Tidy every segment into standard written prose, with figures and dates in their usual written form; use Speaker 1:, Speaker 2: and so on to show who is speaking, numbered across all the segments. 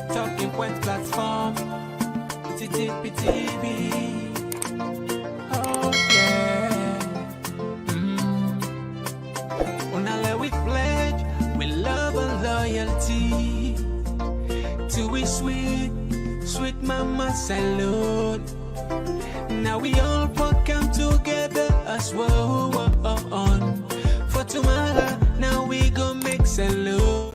Speaker 1: Talking Point platform. TTPTV. Oh yeah. Unale we pledge, we love and loyalty. To we sweet, sweet mama salute. Now we all come together as well on. For tomorrow, now we go make salute.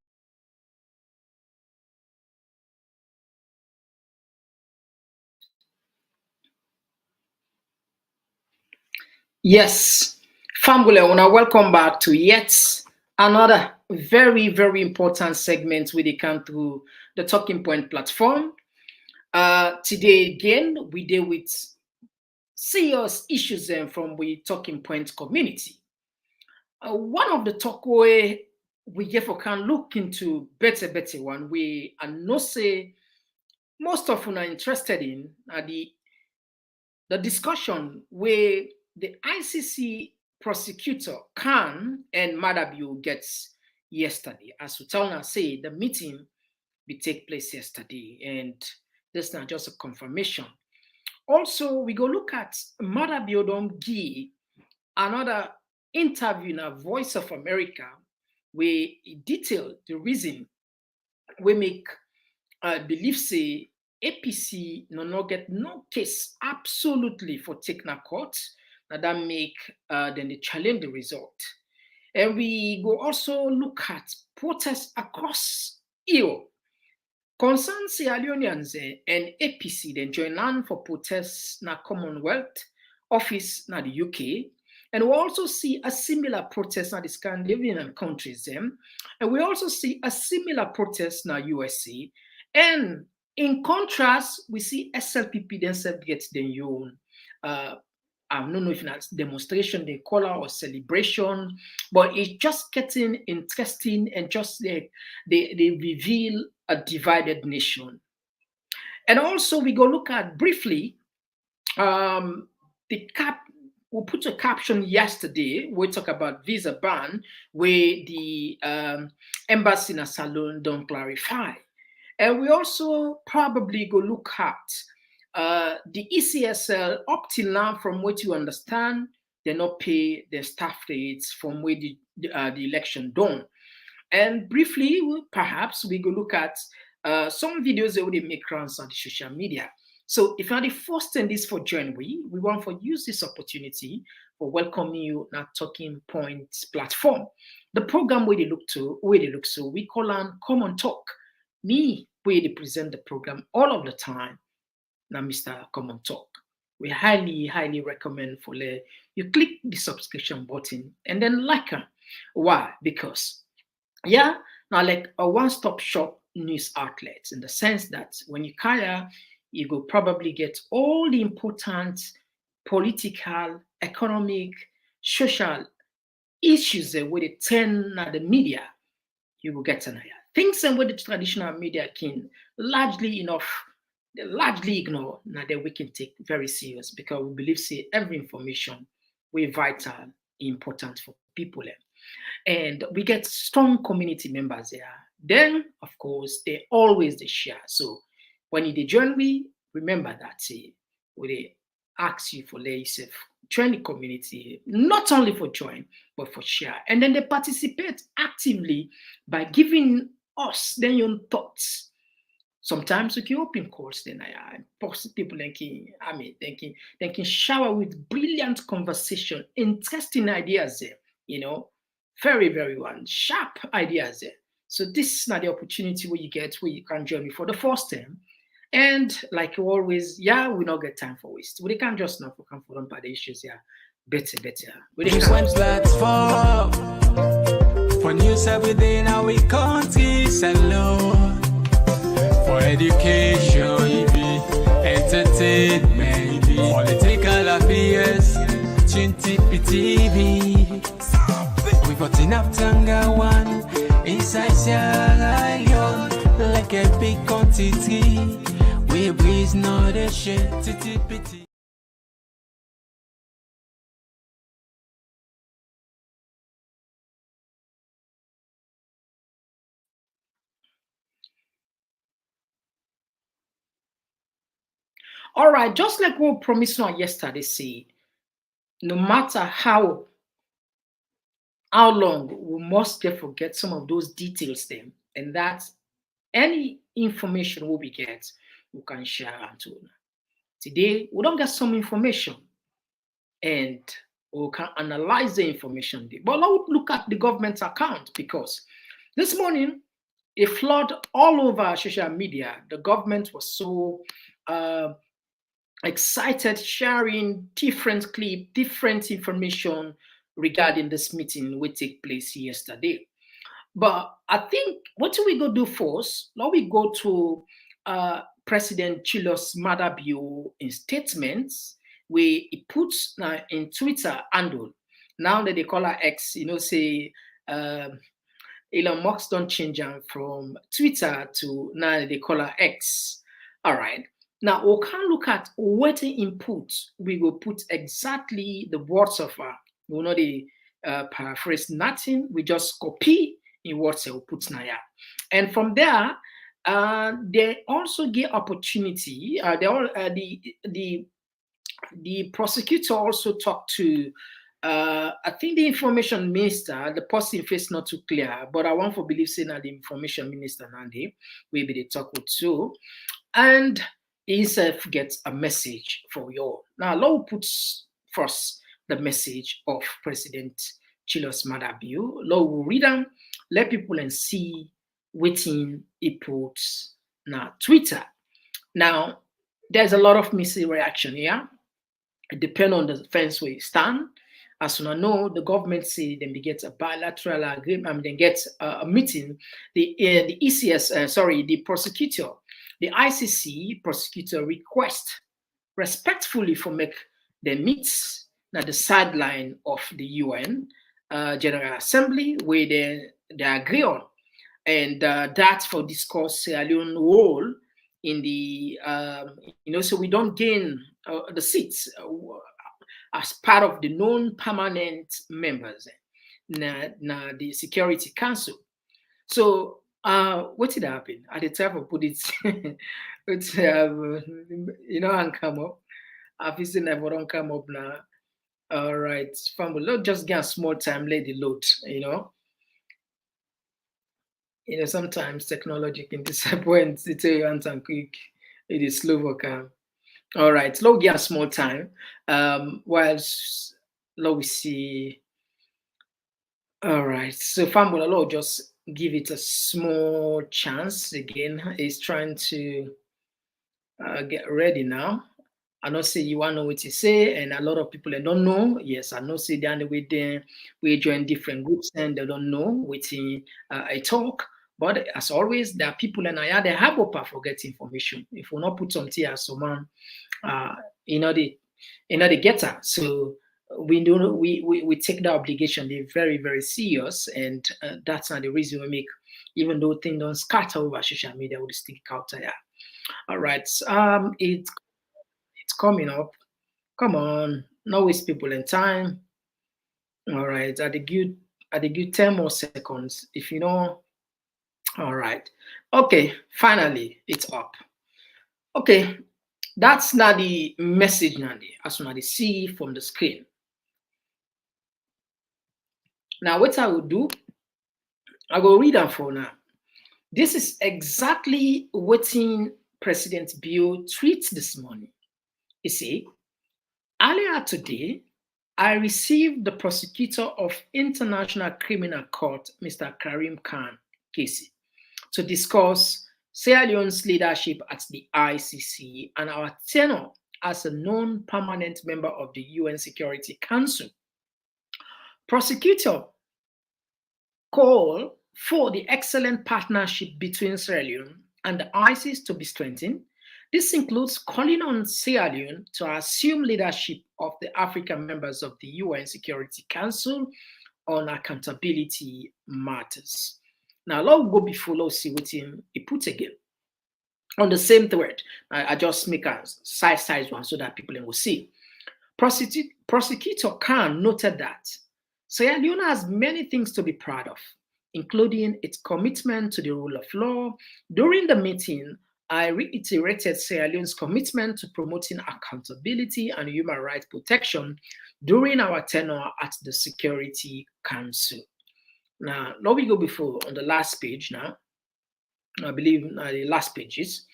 Speaker 2: Yes, family, welcome back to yet another very, very important segment we come through the Talking Point platform. Today again, we deal with serious issues from the Talking Point community. One of the talk we therefore can look into better one we and no say most of you are interested in the discussion where the Icc Prosecutor Khan and Madabio gets yesterday. As Utalna say, the meeting will take place yesterday, and this is not just a confirmation. Also, we go look at Madabio Dom Gi, another interview in a Voice of America, where he detailed the reason we make believe say APC no get no case absolutely for taking court that make then they challenge the result. And we go also look at protests across Europe. Concern Sierra Leoneans and APC then join on for protests na Commonwealth office na the UK. And we also see a similar protest na the Scandinavian countries. And we also see a similar protest na USA. And in contrast, we see SLPP themselves get their own, I don't know if that's demonstration, they call it, or celebration, but it's just getting interesting and just they reveal a divided nation. And also we go look at briefly we put a caption yesterday. We talk about visa ban, where the embassy in Salon don't clarify. And we also probably go look at the ECSL up till now, from what you understand, they not pay their staff rates from where the election done. And briefly, perhaps we go look at some videos that would make rounds on the social media. So if you're the first in this for join we want to use this opportunity for welcoming you at Talking Points platform. The program where they look so we call on Komon-Tok. Me, where they present the program all of the time. Now, Mr. Komon-Tok. We highly, highly recommend for you click the subscription button and then like her. Why? Because now like a one-stop shop news outlet, in the sense that when you kaya, you go probably get all the important political, economic, social issues where they turn the media. You will get an idea. Things and where the traditional media can largely ignore, now that we can take very serious, because we believe say every information we vital, important for people. And we get strong community members there. Then, of course, they always they share. So when you join we, remember that we ask you for yourself join the community, not only for join, but for share. And then they participate actively by giving us their own thoughts. Sometimes we can open calls, then I people they can shower with brilliant conversation, interesting ideas there, very, very sharp ideas there. So this is not the opportunity where you can join me for the first time. And like always, we not get time for waste. We can't just not come for them by the issues, better.
Speaker 1: We platform for news every day now we country alone. For education, entertainment, political affairs, TV. We got enough Tanga one inside Sierra Leone, like a big quantity. We breeze not a shit, TTPT.
Speaker 2: All right, just like we promised on yesterday, say, no matter how long, we must therefore get some of those details then, and that any information we get, we can share unto. Today, we don't get some information, and we can analyze the information. But let's look at the government's account, because this morning, a flood all over social media. The government was so excited, sharing different clip, different information regarding this meeting which take place yesterday. But I think what do we go do first? Now we go to President Julius Maada Bio in statements where he puts in Twitter handle. Now that they call her X, say Elon Musk don't change them from Twitter to now they call her X. All right. Now we can look at what input we will put exactly the words of her. We will not paraphrase nothing. We just copy in words we put now. And from there, they also get opportunity. The prosecutor also talked to I think the information minister, the person face not too clear, but I want to believe saying that the information minister Nandi will be the talk with too. And he himself gets a message for you all. Now, Law puts first the message of President Julius Maada Bio. Law will read them, let people and see waiting he puts now Twitter. Now, there's a lot of missing reaction here. It depends on the fence where you stand. As you know, the government say then they get a bilateral agreement, then get a meeting. The the prosecutor, the Icc prosecutor request respectfully for make the meets at the sideline of the UN General Assembly where they agree on, and that for discuss Sierra Leone role in the so we don't gain the seats. As part of the non-permanent members na the Security Council. So what did happen? At the time of put it, it's and come up. Obviously never don't come up now. All right, family, just get a small time, let the load, sometimes technology can disappoint. It's a and quick, it is slow work. All right, let's get a small time. Whilst we see. All right, so Fambola just give it a small chance again. He's trying to get ready now. I know say you want to know what to say, and a lot of people they don't know. Yes, I know say they're on the way there. We join different groups and they don't know what I talk. But as always, there are people in Aya they have up for get information. If we not put something as someone, they get that. So we do we take the obligation. They're very very serious, and that's not the reason we make. Even though things don't scatter over social media, we still out there. All right, it's coming up. Come on, no waste people in time. All right, at the good 10 more seconds. If you know. All right. Okay, finally, it's up. Okay, that's not the message, Nandi, as soon as you see from the screen. Now, what I will do, I will read them for now. This is exactly what President Bio tweets this morning. You see, earlier today, I received the prosecutor of International Criminal Court, Mr. Karim Khan Casey, to discuss Sierra Leone's leadership at the ICC and our tenure as a non-permanent member of the UN Security Council. Prosecutor called for the excellent partnership between Sierra Leone and the ICC to be strengthened. This includes calling on Sierra Leone to assume leadership of the African members of the UN Security Council on accountability matters. Now, let's go before let's see what he put again. On the same thread, I just make a size one so that people will see. Prosecutor Khan noted that Sierra Leone has many things to be proud of, including its commitment to the rule of law. During the meeting, I reiterated Sierra Leone's commitment to promoting accountability and human rights protection during our tenure at the Security Council. Now we go before on the last page now. I believe the last pages.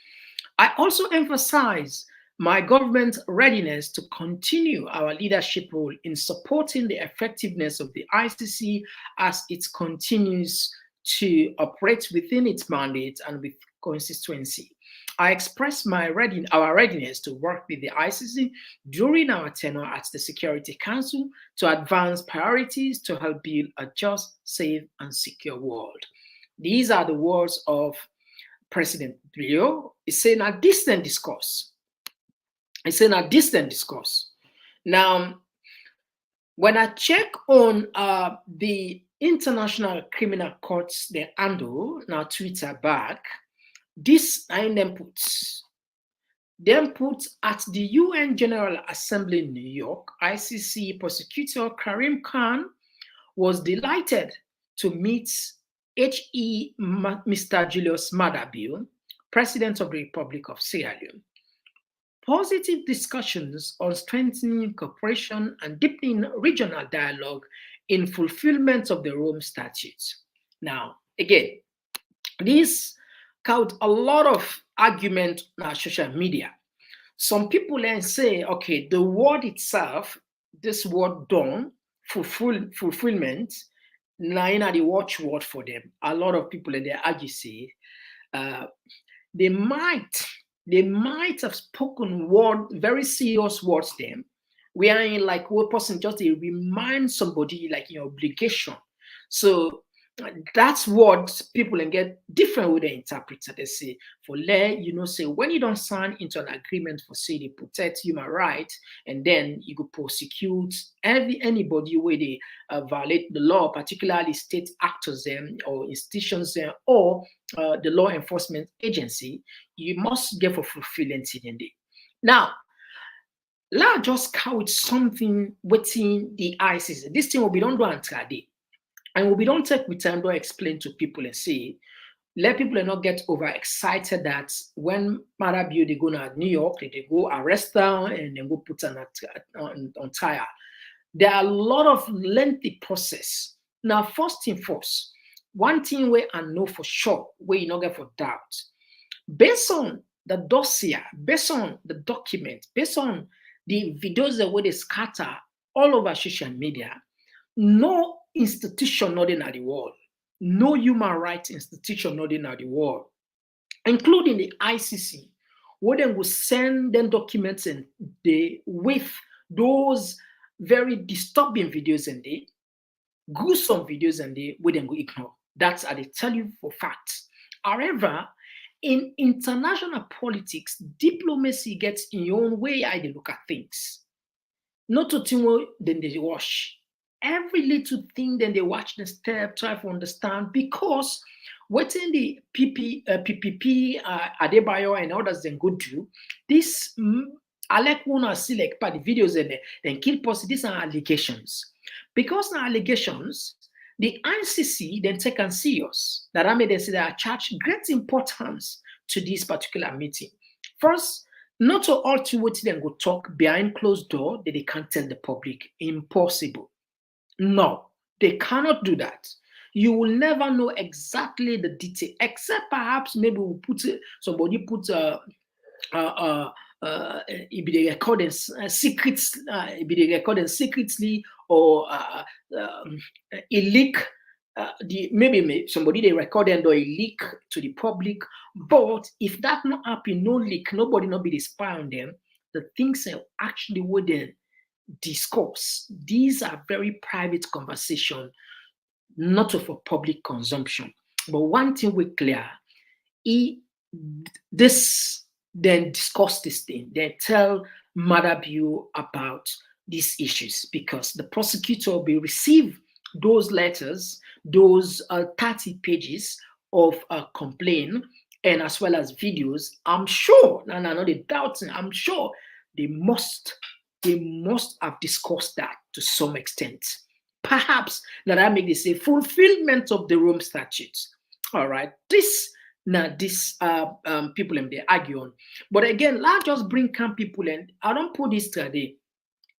Speaker 2: I also emphasize my government's readiness to continue our leadership role in supporting the effectiveness of the ICC as it continues to operate within its mandate and with consistency. I express our readiness to work with the ICC during our tenure at the Security Council to advance priorities to help build a just, safe, and secure world. These are the words of President Rio. It's saying a distant discourse. It's in a distant discourse. Now, when I check on the International Criminal Courts, the handle, now Twitter back, this I then put at the UN General Assembly in New York, Icc Prosecutor Karim Khan was delighted to meet Mr. Julius Maada Bio, President of the Republic of Sierra Leone. Positive discussions on strengthening cooperation and deepening regional dialogue in fulfillment of the Rome Statute. Now, again, this caused a lot of argument on social media. Some people then say, okay, the word itself, this word done, fulfillment, now the watchword for them. A lot of people in their argue say they might have spoken very serious words them. We are in like one person just to remind somebody like your obligation. So that's what people and get different with the interpreter. They say for say when you don't sign into an agreement for say they protect human rights, and then you could prosecute anybody where they violate the law, particularly state actors them or institutions them or the law enforcement agency, you must get for fulfillment in the day. Now, let's just count something within the ICC. This thing will be done until day. And we don't take with time to explain to people and say, let people not get overexcited that when Maada Bio they go to New York, they go arrest them and then go put on trial. There are a lot of lengthy process. Now, first thing first, one thing where I know for sure, where you not get for doubt, based on the dossier, based on the document, based on the videos that where they scatter all over social media, no institution not in the world, no human rights institution not in the world, including the ICC, where they will send them documents and they with those very disturbing videos and they gruesome videos and they where they go ignore. That's I tell you for fact. However, in international politics, diplomacy gets in your own way how they look at things. Not to think then they wash. Every little thing, then they watch the step, try to understand, because within the PPP, Adebayo and others then go do, this, I like one to see like part the videos and then kill post, these are allegations. Because now allegations, the ICC then take and serious. That I made them say they attach great importance to this particular meeting. First, not to all to what then go talk behind closed door that they can't tell the public. Impossible. No, they cannot do that. You will never know exactly the detail, except perhaps maybe we'll somebody put it be the recording secrets, it be the recording secretly, or a leak. Maybe somebody they recorded or a leak to the public. But if that not happen, no leak, nobody not be the spy on them. The things actually wouldn't discourse. These are very private conversation, not for public consumption. But one thing we're clear, this then discuss this thing. They tell Maada Bio about these issues because the prosecutor will receive those letters, those 30 pages of complaint, and as well as videos. I'm sure, and I know they doubting, I'm sure they must have discussed that to some extent. Perhaps that I make this a fulfillment of the Rome Statute. All right. This now these people and they argue on. But again, let's just bring calm people, and I don't put this today.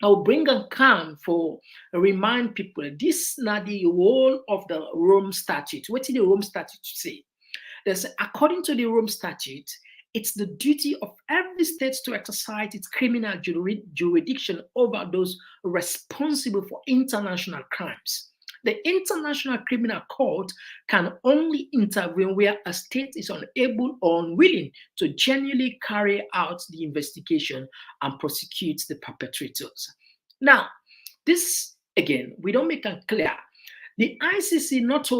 Speaker 2: I'll bring a calm for remind people this not the whole of the Rome Statute. What did the Rome Statute say? There's according to the Rome Statute, it's the duty of every state to exercise its criminal jurisdiction over those responsible for international crimes. The International Criminal Court can only intervene where a state is unable or unwilling to genuinely carry out the investigation and prosecute the perpetrators. Now, this again, we don't make it clear. The ICC not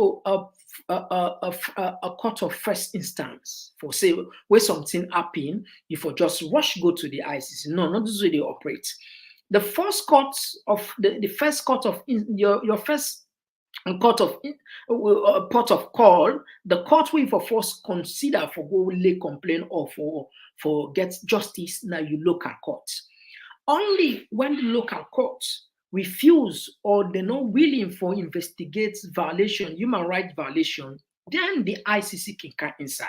Speaker 2: a court of first instance for say where something happen, if you just rush go to the ICC. No, not this way they operate. The first court of the first court of your first court of port of call, the court will for first consider for go lay complaint or for get justice. Now you local court. Only when the local courts refuse or they're not willing for investigate violation, human rights violation, then the ICC can come inside.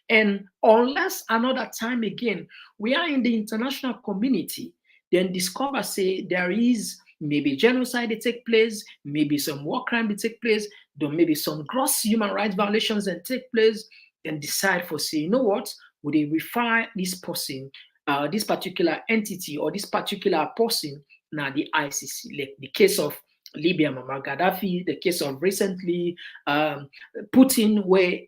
Speaker 2: And unless another time again, we are in the international community, then discover say there is maybe genocide that take place, maybe some war crime that take place, there maybe some gross human rights violations that take place, then decide for say, you know what, would they refer this person, this particular entity or this particular person, now the ICC, like the case of Libya, Muammar Gaddafi, the case of recently Putin, where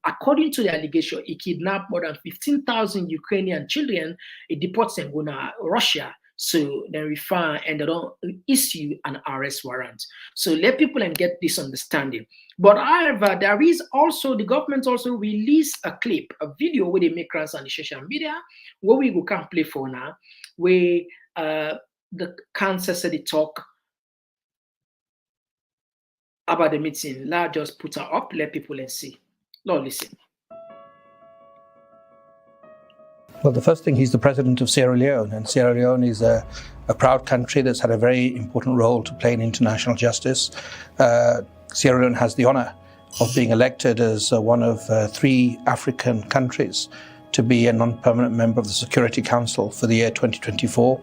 Speaker 2: according to the allegation, he kidnapped more than 15,000 Ukrainian children, he deports them to Russia. So they refer and they don't issue an arrest warrant. So let people and get this understanding. But however, there is also, the government also released a clip, a video where they make rounds on the social media, where we can play for now, where the council said they talk about the meeting. Let's just put her up, let people and see. Lord, listen.
Speaker 3: Well, the first thing, he's the president of Sierra Leone, and Sierra Leone is a proud country that's had a very important role to play in international justice. Sierra Leone has the honor of being elected as one of 3 African countries to be a non-permanent member of the Security Council for the year 2024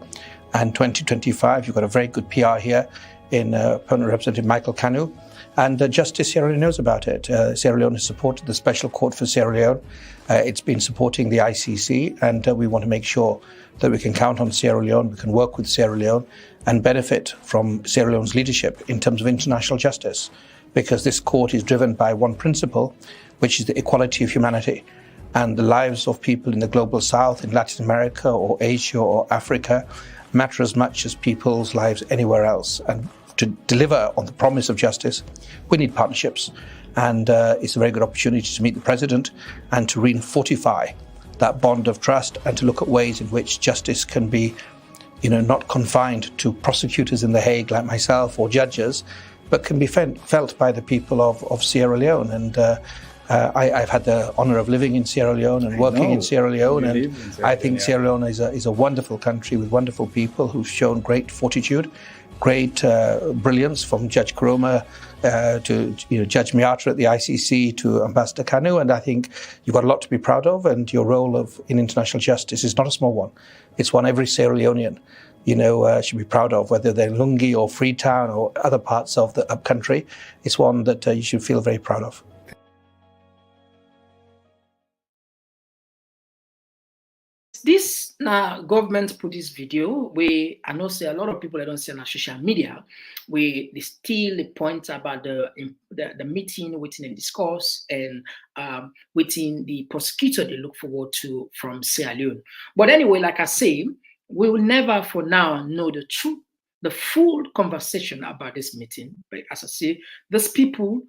Speaker 3: and 2025. You've got a very good PR here in Permanent Representative Michael Kanu. And Justice Sierra Leone knows about it. Sierra Leone has supported the Special Court for Sierra Leone. It's been supporting the ICC, and we want to make sure that we can count on Sierra Leone, we can work with Sierra Leone and benefit from Sierra Leone's leadership in terms of international justice, because this court is driven by one principle, which is the equality of humanity. And the lives of people in the global south, in Latin America or Asia or Africa, matter as much as people's lives anywhere else. And to deliver on the promise of justice, we need partnerships. And it's a very good opportunity to meet the president and to re-fortify that bond of trust and to look at ways in which justice can be, not confined to prosecutors in The Hague like myself or judges, but can be felt by the people of Sierra Leone. And I've had the honor of living in Sierra Leone and working in Sierra Leone, and I think Sierra Leone is a wonderful country with wonderful people who've shown great fortitude, great brilliance, from Judge Karoma to Judge Miata at the ICC to Ambassador Kanu. And I think you've got a lot to be proud of, and your role in international justice is not a small one. It's one every Sierra Leonean should be proud of, whether they're in Lungi or Freetown or other parts of the upcountry. It's one that you should feel very proud of.
Speaker 2: This government put this video where I know say a lot of people I don't see on social media where they still point about the meeting within the discourse and within the prosecutor they look forward to from Sierra Leone. But anyway, like I say, we will never for now know the truth, the full conversation about this meeting. But as I say, these people,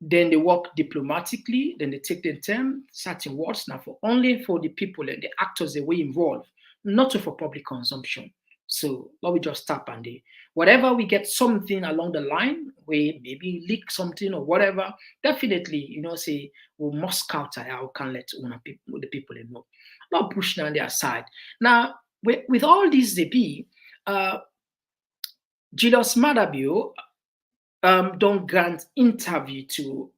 Speaker 2: then they work diplomatically, then they take their time, certain words now only for the people and the actors that were involved, not for public consumption. So let me just tap on the whatever we get something along the line, we maybe leak something or whatever, definitely, say we must counter how can let the people know. Not push on their side. Now, with all this they be, Julius Madabio don't grant interview to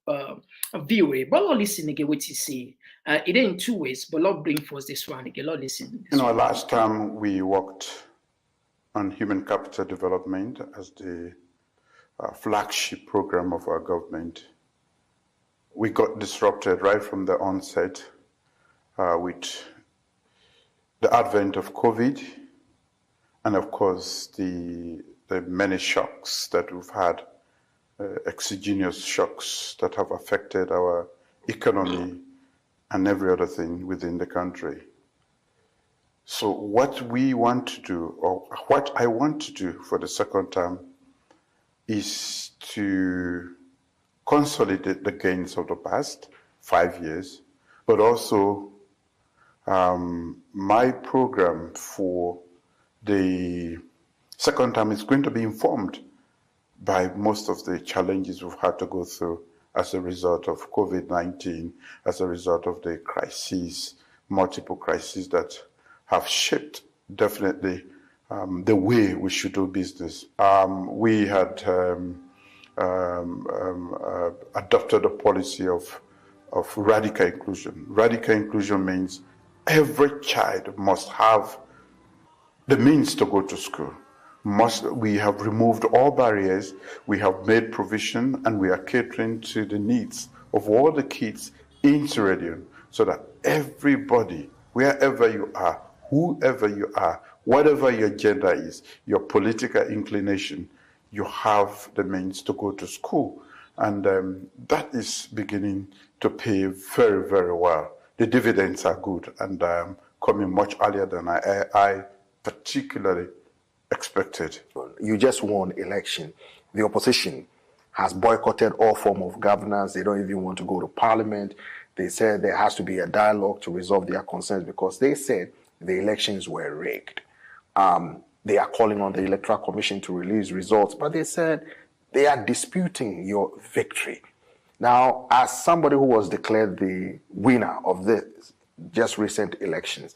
Speaker 2: VOA, but we'll listen again what he say. It ain't two ways, but Lord bring forth this one. Okay, Lord listen.
Speaker 4: Last time we worked on human capital development as the flagship program of our government. We got disrupted right from the onset with the advent of COVID and, of course, the many shocks that we've had, exogenous shocks that have affected our economy and every other thing within the country. So what we want to do, or what I want to do for the second term, is to consolidate the gains of the past 5 years, but also my program for the second term is going to be informed by most of the challenges we've had to go through as a result of COVID-19, as a result of the crises, multiple crises that have shaped definitely the way we should do business. We had adopted a policy of radical inclusion. Radical inclusion means every child must have the means to go to school. We have removed all barriers, we have made provision, and we are catering to the needs of all the kids in Sierra Leone, so that everybody, wherever you are, whoever you are, whatever your gender is, your political inclination, you have the means to go to school. And that is beginning to pay very, very well. The dividends are good and coming much earlier than I particularly expected.
Speaker 5: You just won election. The opposition has boycotted all form of governance. They don't even want to go to parliament. They said there has to be a dialogue to resolve their concerns because they said the elections were rigged. They are calling on the Electoral Commission to release results, but they said they are disputing your victory. Now, as somebody who was declared the winner of the just recent elections,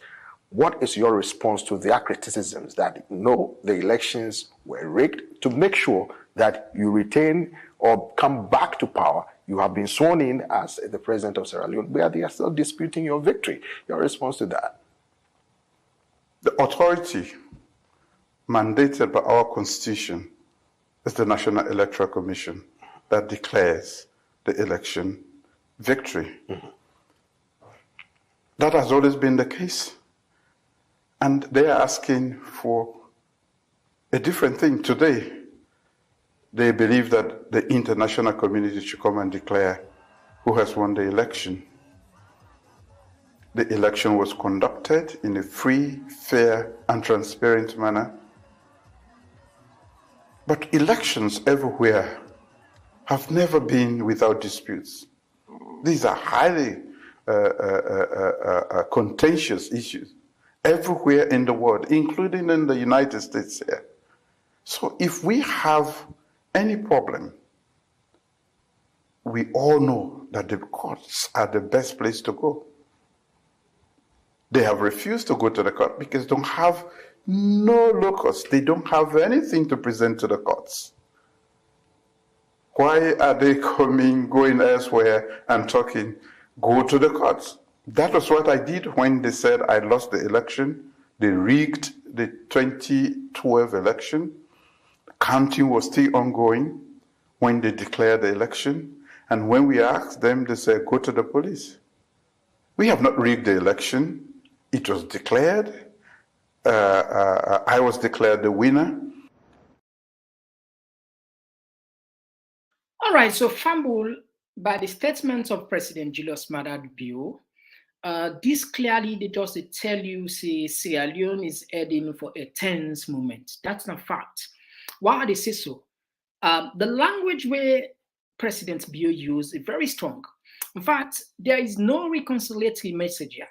Speaker 5: what is your response to their criticisms that no, the elections were rigged, to make sure that you retain or come back to power? You have been sworn in as the president of Sierra Leone, but they are still disputing your victory. Your response to that?
Speaker 4: The authority mandated by our constitution is the National Electoral Commission that declares the election victory. Mm-hmm. That has always been the case. And they are asking for a different thing today. They believe that the international community should come and declare who has won the election. The election was conducted in a free, fair, and transparent manner. But elections everywhere have never been without disputes. These are highly contentious issues everywhere in the world, including in the United States here. So if we have any problem, we all know that the courts are the best place to go. They have refused to go to the court because they don't have no locus. They don't have anything to present to the courts. Why are they going elsewhere and talking? Go to the courts. That was what I did when they said I lost the election. They rigged the 2012 election. Counting was still ongoing when they declared the election. And when we asked them, they said, go to the police. We have not rigged the election. It was declared. I was declared the winner.
Speaker 2: All right, so fumble by the statements of President Julius Maada Bio. This clearly they just tell you, say Sierra Leone is heading for a tense moment. That's not fact. Why they say so? The language where President Bio used is very strong. In fact, there is no reconciliatory message here.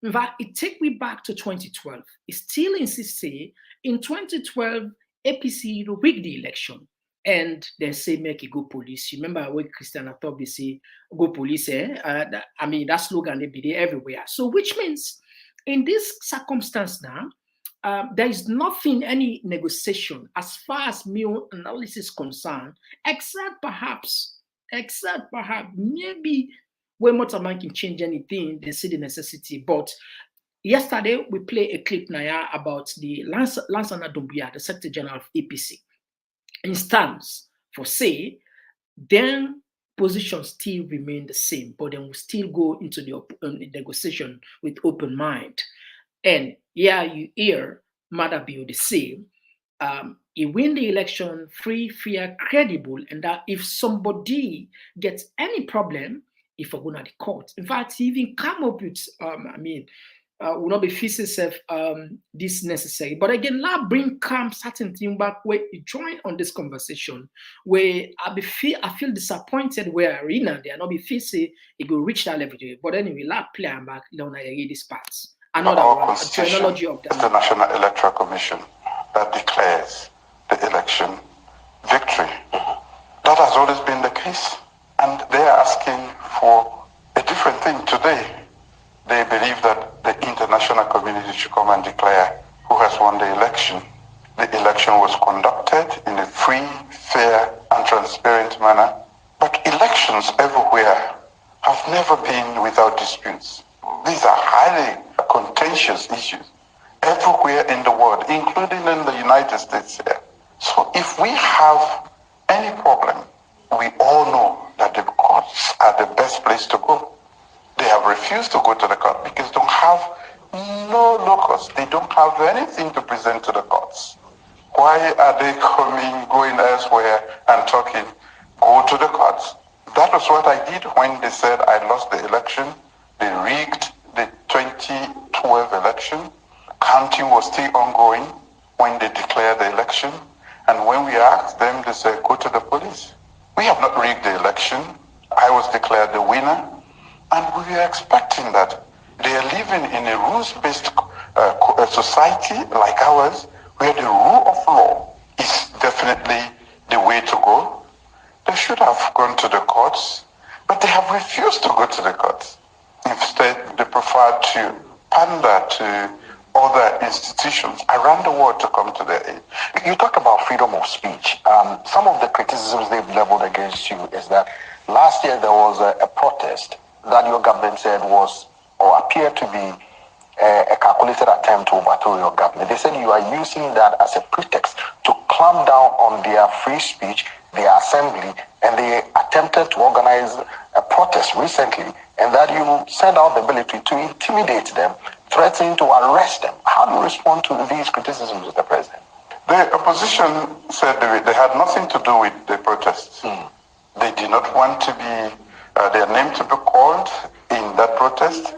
Speaker 2: In fact, it takes me back to 2012. It still insists, say, in 2012, APC rigged the election. And then say, make it go police. You remember when Christian Atop say, go police, that slogan, they be there everywhere. So which means, in this circumstance now, there is nothing, any negotiation as far as meal analysis is concerned, except perhaps maybe When Motorman can change anything, they see the necessity. But yesterday, we play a clip now about the Lansana Doumbia, the Secretary General of APC. In stance for say, then position still remain the same, but then we still go into the negotiation with open mind. And yeah, you hear Madabio the same. He win the election free, fair, credible, and that if somebody gets any problem, if we're going to the court. In fact, he even come up with, will not be facing self this necessary. But again, now bring calm certain thing back where you join on this conversation, where I feel disappointed where Arena they are not be facing it will reach that level. But anyway, la play and back down these parts. Another one, a terminology of
Speaker 4: the National Electoral Commission that declares the election victory. That has always been the case, and they are asking for a different thing today. They believe that the international community should come and declare who has won the election. The election was conducted in a free, fair, and transparent manner. But elections everywhere have never been without disputes. These are highly contentious issues everywhere in the world, including in the United States here. So if we have any problem, we all know that the courts are the best place to go. They have refused to go to the court because they don't have no locus. They don't have anything to present to the courts. Why are they going elsewhere and talking? Go to the courts. That was what I did when they said I lost the election. They rigged the 2012 election. Counting was still ongoing when they declared the election. And when we asked them, they said, go to the police. We have not rigged the election. I was declared the winner. And we are expecting that they are living in a rules-based society like ours, where the rule of law is definitely the way to go. They should have gone to the courts, but they have refused to go to the courts. Instead, they prefer to pander to other institutions around the world to come to their aid.
Speaker 5: You talk about freedom of speech. Some of the criticisms they've leveled against you is that last year there was a protest that your government said was or appeared to be a calculated attempt to overthrow your government. They said you are using that as a pretext to clamp down on their free speech, their assembly, and they attempted to organize a protest recently, and that you sent out the ability to intimidate them, threatening to arrest them. How do you respond to these criticisms, Mr. President?
Speaker 4: The opposition said they had nothing to do with the protests. They did not want to be their name to be called in that protest,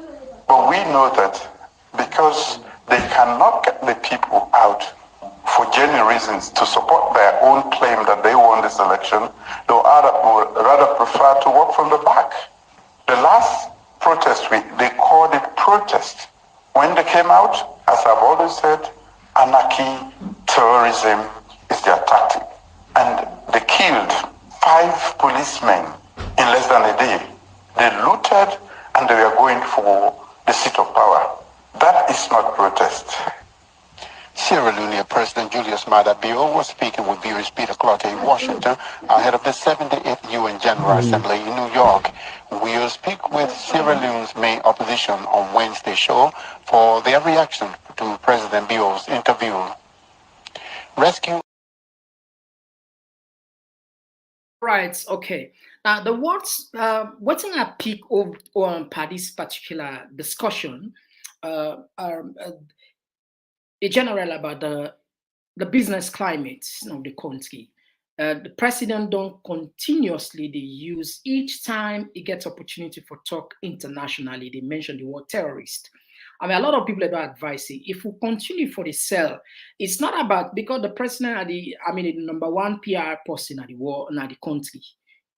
Speaker 4: but we know that because they cannot get the people out for genuine reasons to support their own claim that they won this election, they would rather prefer to work from the back. The last protest week, they called it protest. When they came out, as I've always said, anarchy, terrorism is their tactic. And they killed 5 policemen in less than a day. They looted and they were going for the seat of power. That is not protest.
Speaker 6: Sierra Leone President Julius Maada Bio was speaking with viewers Peter Clotter in Washington ahead of the 78th UN General Assembly in New York. We'll speak with Sierra Leone's main opposition on Wednesday's show for their reaction to President Bio's interview. Rescue.
Speaker 2: Right, okay. Now, the words, what thing I pick on this particular discussion are in general about the business climate of the country. The president don't continuously they use each time he gets opportunity for talk internationally. They mention the word terrorist. I mean, a lot of people don't advise it. If we continue for the cell, it's not about because the president are the number one PR person at the war in the country.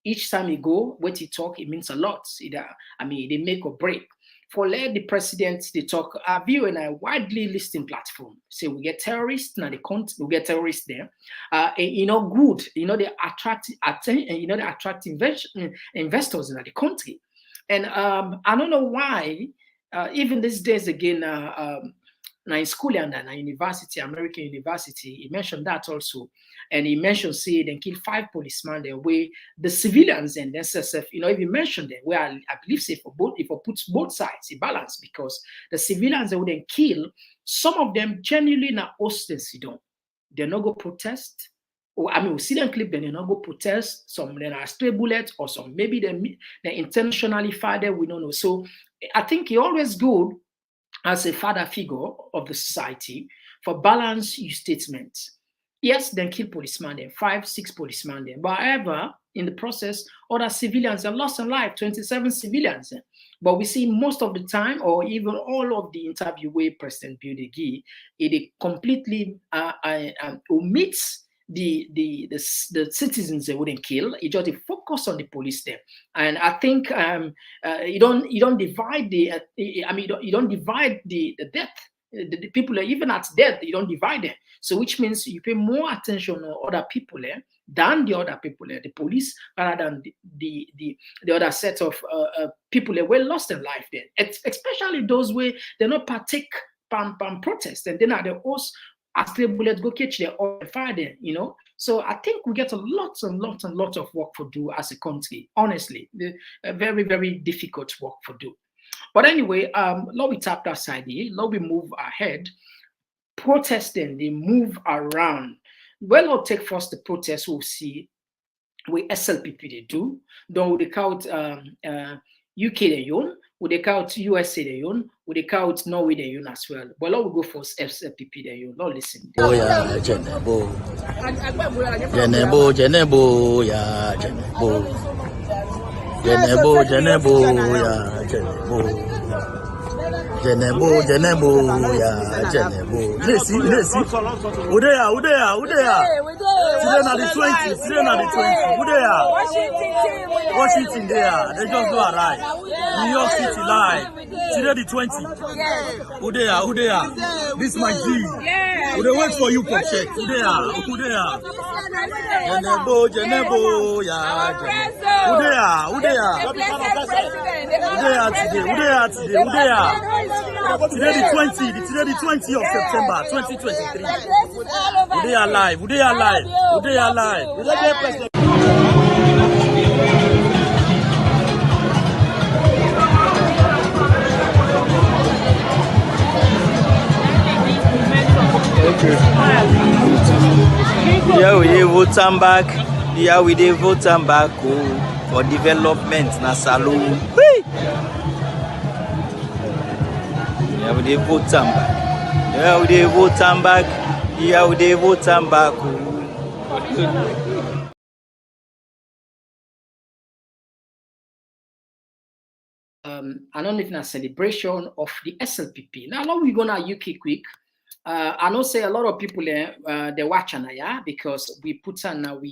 Speaker 2: Each time he go, what he talk, it means a lot. They make or break. For let the president they talk, our view and a widely listing platform. Say we get terrorists now the country, we get terrorists there. Good. They attract investors in the country. And I don't know why. Even these days again, in school and university, American university, he mentioned that also. And he mentioned, say, they killed 5 policemen there, where the civilians and the SSF, if you mention them, where I believe, say, for both, if I put both sides in balance, because the civilians they wouldn't kill, some of them genuinely na Austin Sidon. They're not go protest. Or we see them clip, then they're not go protest. Some then are stray bullets, or some maybe they intentionally fired, we don't know. So I think it's always good as a father figure of the society for balance your statements. Yes, then kill policemen there, 5, 6 policemen there. But however, in the process, other civilians have lost their life, 27 civilians. But we see most of the time, or even all of the interview with President Biodegi, it completely omits the citizens they wouldn't kill. It just focus on the police there, and I think you don't divide the you don't divide the death. The people even at death, you don't divide them. So which means you pay more attention on other people than the other people the police, rather than the other set of people that were lost in life there. Especially those where they not partake protest, and then are the host as the bullets go catch their own fire there, So I think we get a lot of work to do as a country. Honestly, a very, very difficult work to do. But anyway, let we tap that side here. Let we move ahead. Protesting, they move around. Well, I'll take first the protest. We'll see what SLPP they do. Then we count UK they own. We count USA they own. We count Norway they own as well. But let we go for SLPP they own. Now listen.
Speaker 7: Oh yeah, Jenebo. Jenebo, yeah, Jenebo. Jenebo, yeah, Jenebo. Jenebo, yeah, Jenebo. Listen. Udea. Today na the 20. Udea. Washington there. They just do arrive. New York City live. Today the 20. Udea. This is my G. Ude wait for you for check. Udea. Jenebo, yeah, Jenebo. Udea. Today the 20th of September 2023. Udea live. Yeah, we vote them back. Yeah, we vote them back for development na Salou. Yeah, we vote them back. Yeah, we vote them back. Yeah, we vote them back.
Speaker 2: I don't know if it's a celebration of the SLPP. Now we're gonna UK quick. I know say a lot of people they watch Naya because we put on our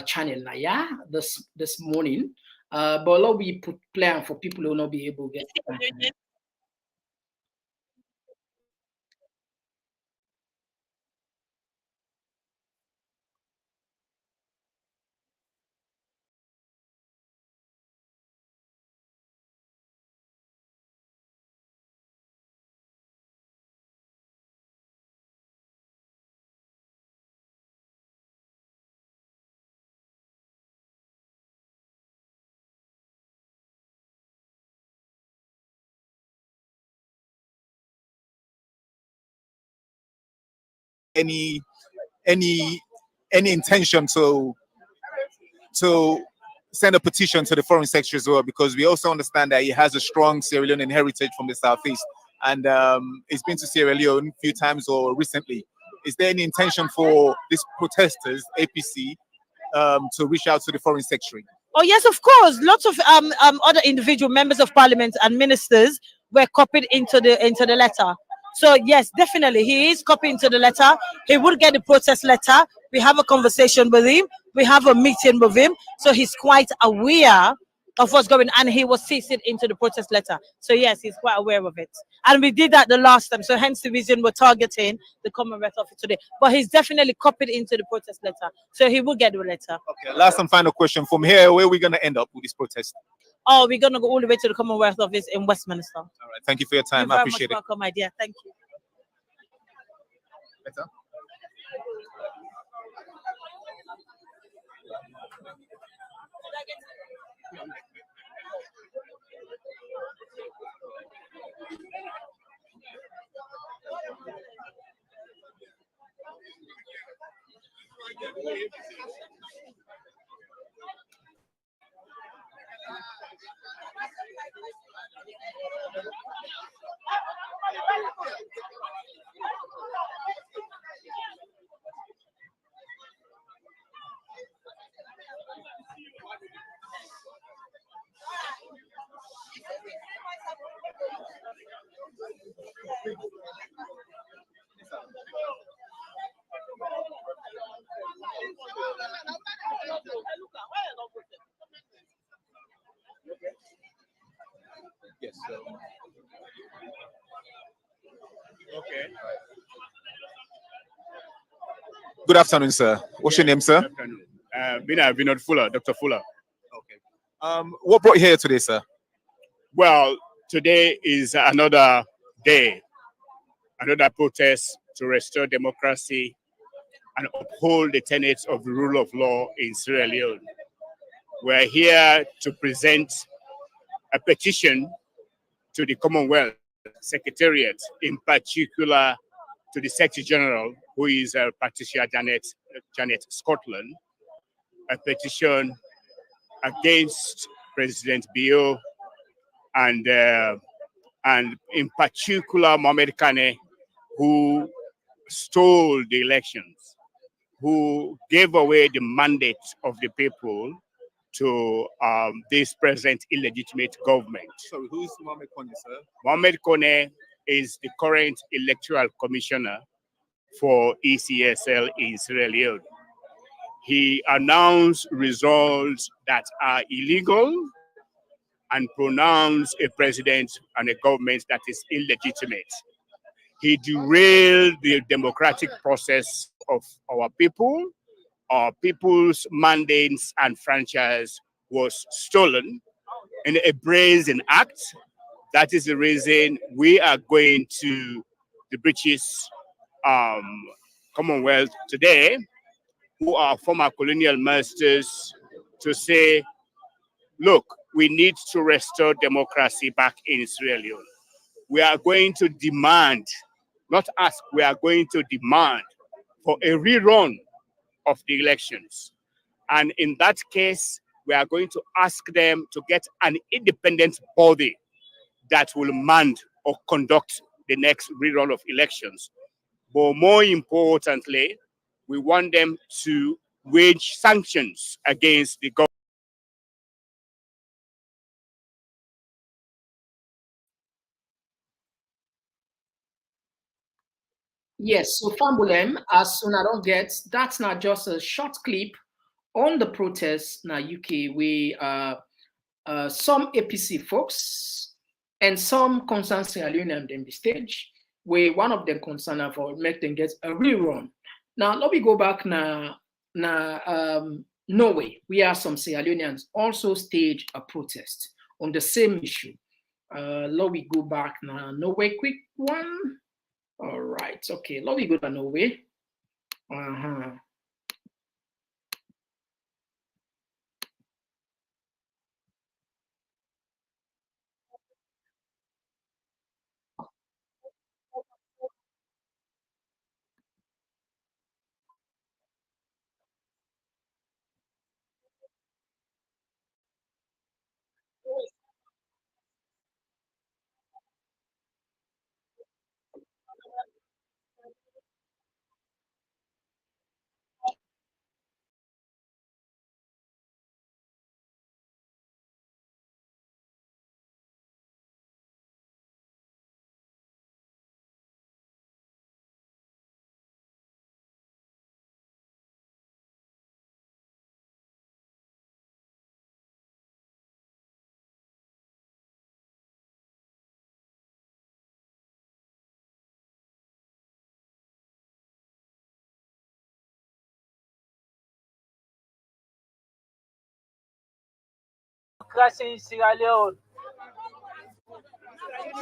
Speaker 2: channel Naya this morning. But a lot we put plan for people who will not be able to get.
Speaker 8: Any intention to send a petition to the Foreign Secretary as well, because we also understand that he has a strong Sierra Leonean heritage from the southeast, and he's been to Sierra Leone a few times or recently. Is there any intention for these protesters, APC, to reach out to the Foreign Secretary?
Speaker 9: Oh yes, of course. Lots of other individual members of parliament and ministers were copied into the letter. So yes, definitely, he is copied into the letter. He would get the protest letter. We have a conversation with him. We have a meeting with him. So he's quite aware of what's going on, and he was CC'd into the protest letter. So yes, he's quite aware of it. And we did that the last time. So hence the reason we're targeting the Commonwealth office today. But he's definitely copied into the protest letter. So he will get the letter.
Speaker 8: Okay, last and final question. From here, where are we going to end up with this protest?
Speaker 9: Oh, we're going to go all the way to the Commonwealth office in Westminster.
Speaker 8: All right. Thank you for your time. I appreciate it.
Speaker 9: Welcome, my dear. Thank you.
Speaker 8: Better? Yes, sir. Okay. Good afternoon, sir. What's your name, sir?
Speaker 10: Good afternoon. Vinod Fuller, Dr. Fuller.
Speaker 8: Okay. What brought you here today, sir?
Speaker 10: Well, today is another day, another protest to restore democracy and uphold the tenets of the rule of law in Sierra Leone. We're here to present a petition to the Commonwealth Secretariat, in particular to the Secretary General, who is Patricia Janet Scotland, a petition against President Bio and in particular Mohamed Kane, who stole the elections, who gave away the mandate of the people to this present illegitimate government.
Speaker 8: Sorry, who is Mohamed Kane, sir?
Speaker 10: Mohamed Kane is the current electoral commissioner for ECSL in Sierra Leone. He announced results that are illegal and pronounced a president and a government that is illegitimate. He derailed the democratic process of our people. Our people's mandates and franchise was stolen in a brazen act. That is the reason we are going to the British Commonwealth today, who are former colonial masters, to say, look, we need to restore democracy back in Sierra Leone. We are going to demand, not ask, we are going to demand for a rerun of the elections. And in that case, we are going to ask them to get an independent body that will man or conduct the next rerun of elections. But more importantly, we want them to wage sanctions against the government.
Speaker 2: Yes, so Fambulem, as soon as I don't get, that's not just a short clip on the protests now UK. We some APC folks and some concerned Sierra Leonean in the stage, where one of them concerned about make them get a rerun. Now let me go back now. Norway, we have some Sierra Leoneans also stage a protest on the same issue. Let me go back now. Norway, quick one. All right, okay, let me go to Norway.
Speaker 11: Democracy in Sierra Leone.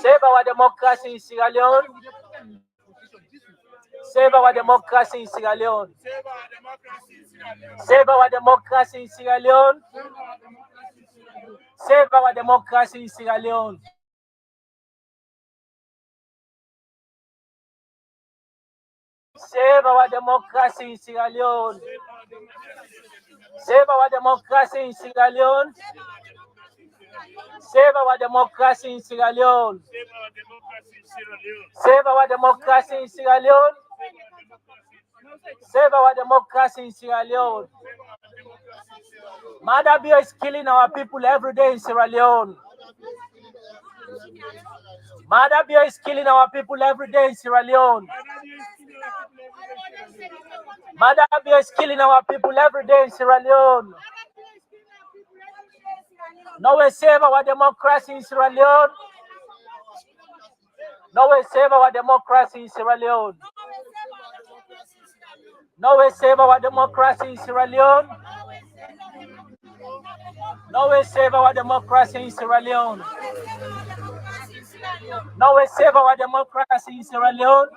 Speaker 11: Save our democracy in Sierra Leone. Save our democracy in Sierra Leone. Save our democracy in Sierra Leone. Save our democracy in Sierra Leone. Save our democracy in Sierra Leone. Save our democracy in Sierra Leone. Save our democracy in Sierra Leone. Save our democracy in Sierra Leone. Save our democracy in Sierra Leone. Madabio is killing our people every day in Sierra Leone. Madabio is killing our people every day in Sierra Leone. Madabio is killing our people every day in Sierra Leone. No way save our democracy in Sierra Leone. No way save our democracy in Sierra Leone. No way save our democracy in Sierra Leone. No way save our democracy in Sierra Leone. No way save our democracy in Sierra Leone.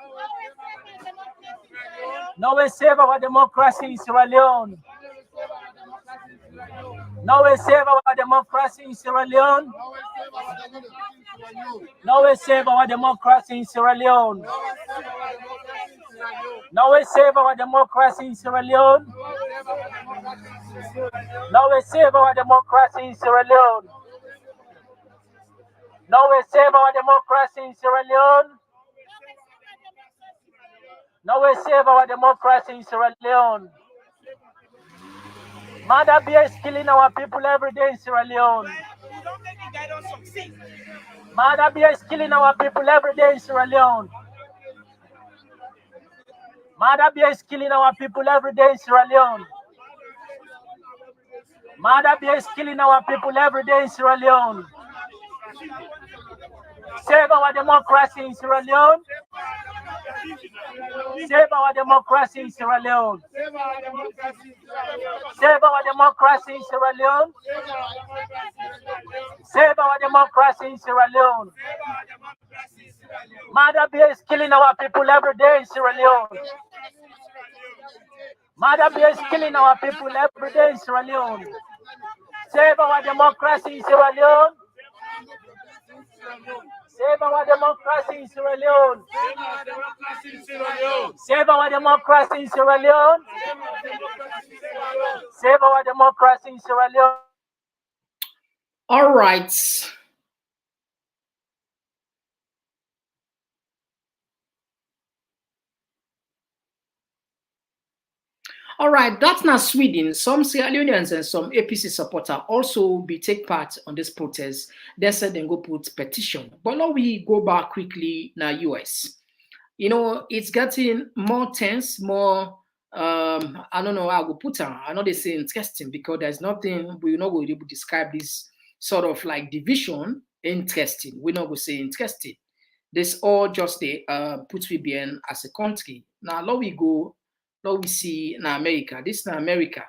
Speaker 11: No way save our democracy in Sierra Leone. No way save our democracy in Sierra Leone. No way save our democracy in Sierra Leone. No way save our democracy in Sierra Leone. No way save our democracy in Sierra Leone. No way save our democracy in Sierra Leone. No way save our democracy in Sierra Leone. Madabia is killing our people every day in Sierra Leone. Madabia is killing our people every day in Sierra Leone. Madabia is killing our people every day in Sierra Leone. Madabia is killing our people every day in Sierra Leone. Save our democracy in Sierra Leone. Save our democracy in Sierra Leone. Save our democracy in Sierra Leone. Save our democracy in Sierra Leone. Madabia is killing our people every day in Sierra Leone. Madabia is killing our people every day in Sierra Leone. Save our democracy in Sierra Leone. Save our democracy in Sierra Leone. Save our democracy in Sierra Leone. Save our democracy in Sierra Leone.
Speaker 2: All right. All right, that's not Sweden. Some Sierra Leoneans and some APC supporters also be take part on this protest. They said they go put petition. But now we go back quickly now US. You know, it's getting more tense, more I don't know how I go put it. I know they say interesting because there's nothing we're not going to be able to describe this sort of like division interesting. We're not going to say interesting. This all just the put VBN as a country. Now let we go. What we see in America. This is in America.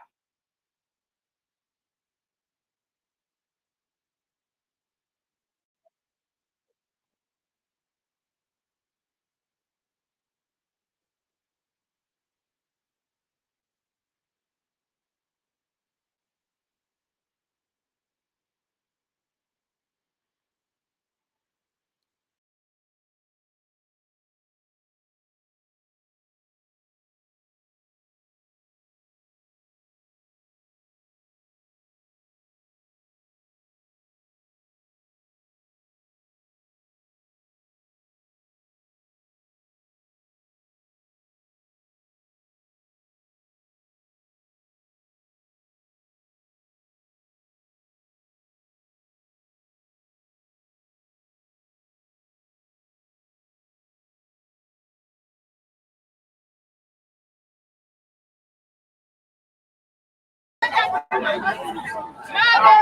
Speaker 12: Hello.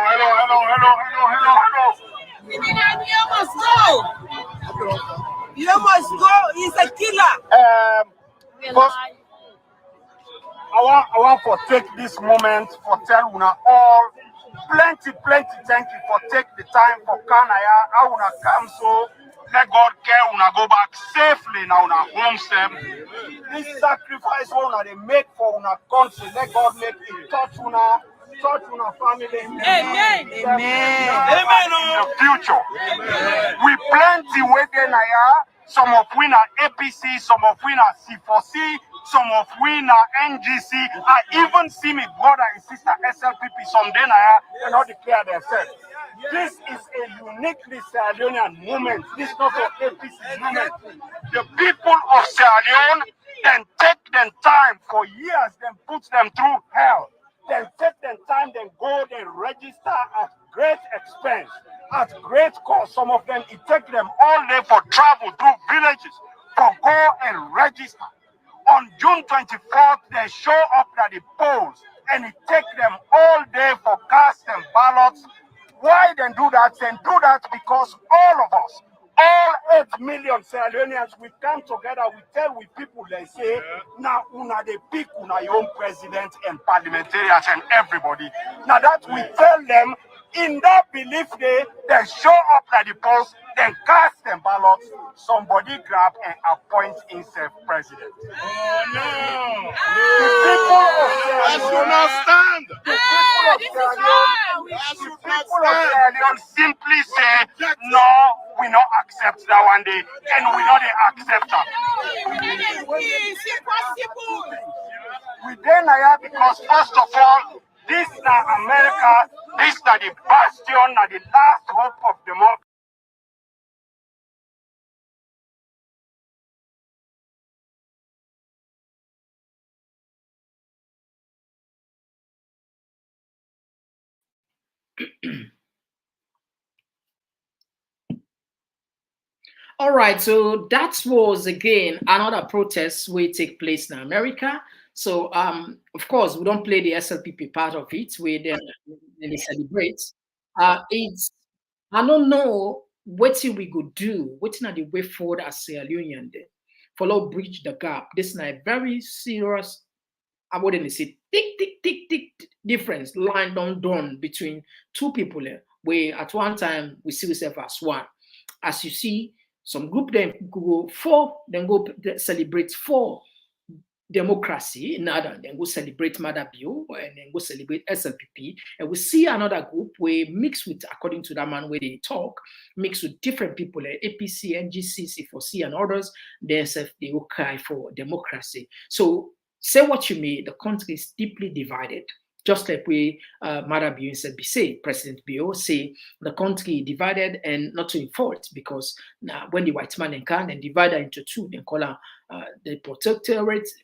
Speaker 12: You must go. You must go. He's a killer.
Speaker 10: I want to take this moment for tell una all plenty thank you for take the time for Kanaya. I wanna come so
Speaker 13: Let God care una go back safely now una home self. This sacrifice una they make for una country, let God make it touch una family.
Speaker 12: Amen. Amen.
Speaker 13: Amen. In the future. Amen. We plenty within here. Some of we are APC, some of we are C4C, some of we are NGC. I even see me brother and sister SLPP some day now, they not declare themselves. This is a uniquely Sierra Leonean moment. This is not an APC moment. The people of Sierra Leone then take them time for years, then put them through hell. Then take them time, then go, then register at great expense, at great cost. Some of them, it takes them all day for travel through villages to go and register. On June 24th, they show up at the polls, and it takes them all day for casting ballots. Why then do that? Then do that because all of us, all 8 million Sierra Leoneans, we come together, we tell we people, they say, now una they pick una your own president and parliamentarians and everybody. Now that we tell them, in that belief they show up at the polls, then cast them ballots, somebody grab and appoint himself president. Oh no! The people of Sierra Leone stand. The people of Sierra Leone simply say, no, we not accept that one day, and we not accept that. We then are because first of all, this is America, this is the bastion, the last hope of democracy.
Speaker 2: All right, so that was again another protest will take place in America. So of course we don't play the SLPP part of it. We then they celebrate. It's I don't know what we could do. What are the way forward as Sierra Leonean then follow bridge the gap. This is a very serious. I wouldn't say tick difference line done between two people there. Where at one time we see ourselves as one. As you see, some group then go for, then go celebrate for democracy, another then go celebrate Mother Bio, and then go celebrate SLPP, and we see another group where mix with, according to that man where they talk, mix with different people like APC, NGC, C4C, and others, they will cry for democracy. So say what you may, the country is deeply divided. Just like we, Mother Bio said, say, President Bio say the country divided and not to fault because when the white man can and divide it into two, then call her the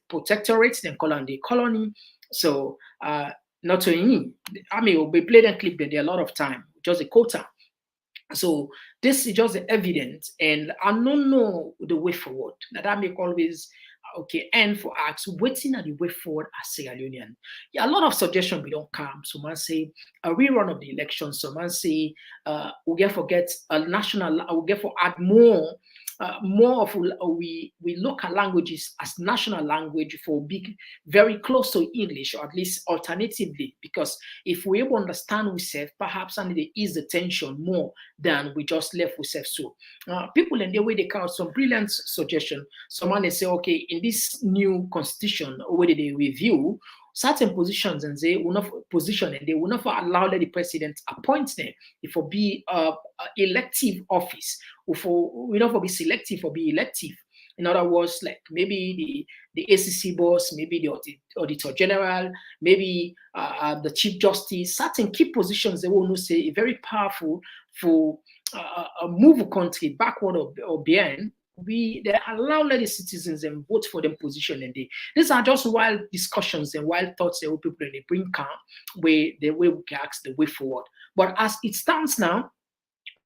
Speaker 2: protectorate, then call her the colony. So not to any, I mean, we played and clip there a lot of time, just a quota. So this is just the evidence, and I don't know the way forward. That make always okay, and for us, waiting at the way forward as Sierra Leonean. Yeah, a lot of suggestions we don't come. Some man say a rerun of the election. Some man say we get forget a national. We get for add more of we look at languages as national language for big, very close to English, or at least alternatively. Because if we able to understand ourselves, perhaps and they ease the tension more than we just left ourselves. So people in the way they come out some brilliant suggestion. Someone they say, okay, in this new constitution, where they review certain positions and they will not position and they will not allow the president appoint them if it be elective office or for we not for be selective or be elective. In other words, like maybe the Icc boss, maybe the auditor general, maybe the chief justice, certain key positions they will not say very powerful for move a country backward or behind. They allow the citizens and vote for them position, and these are just wild discussions and wild thoughts that people they bring calm where the way we can ask the way forward. But as it stands now,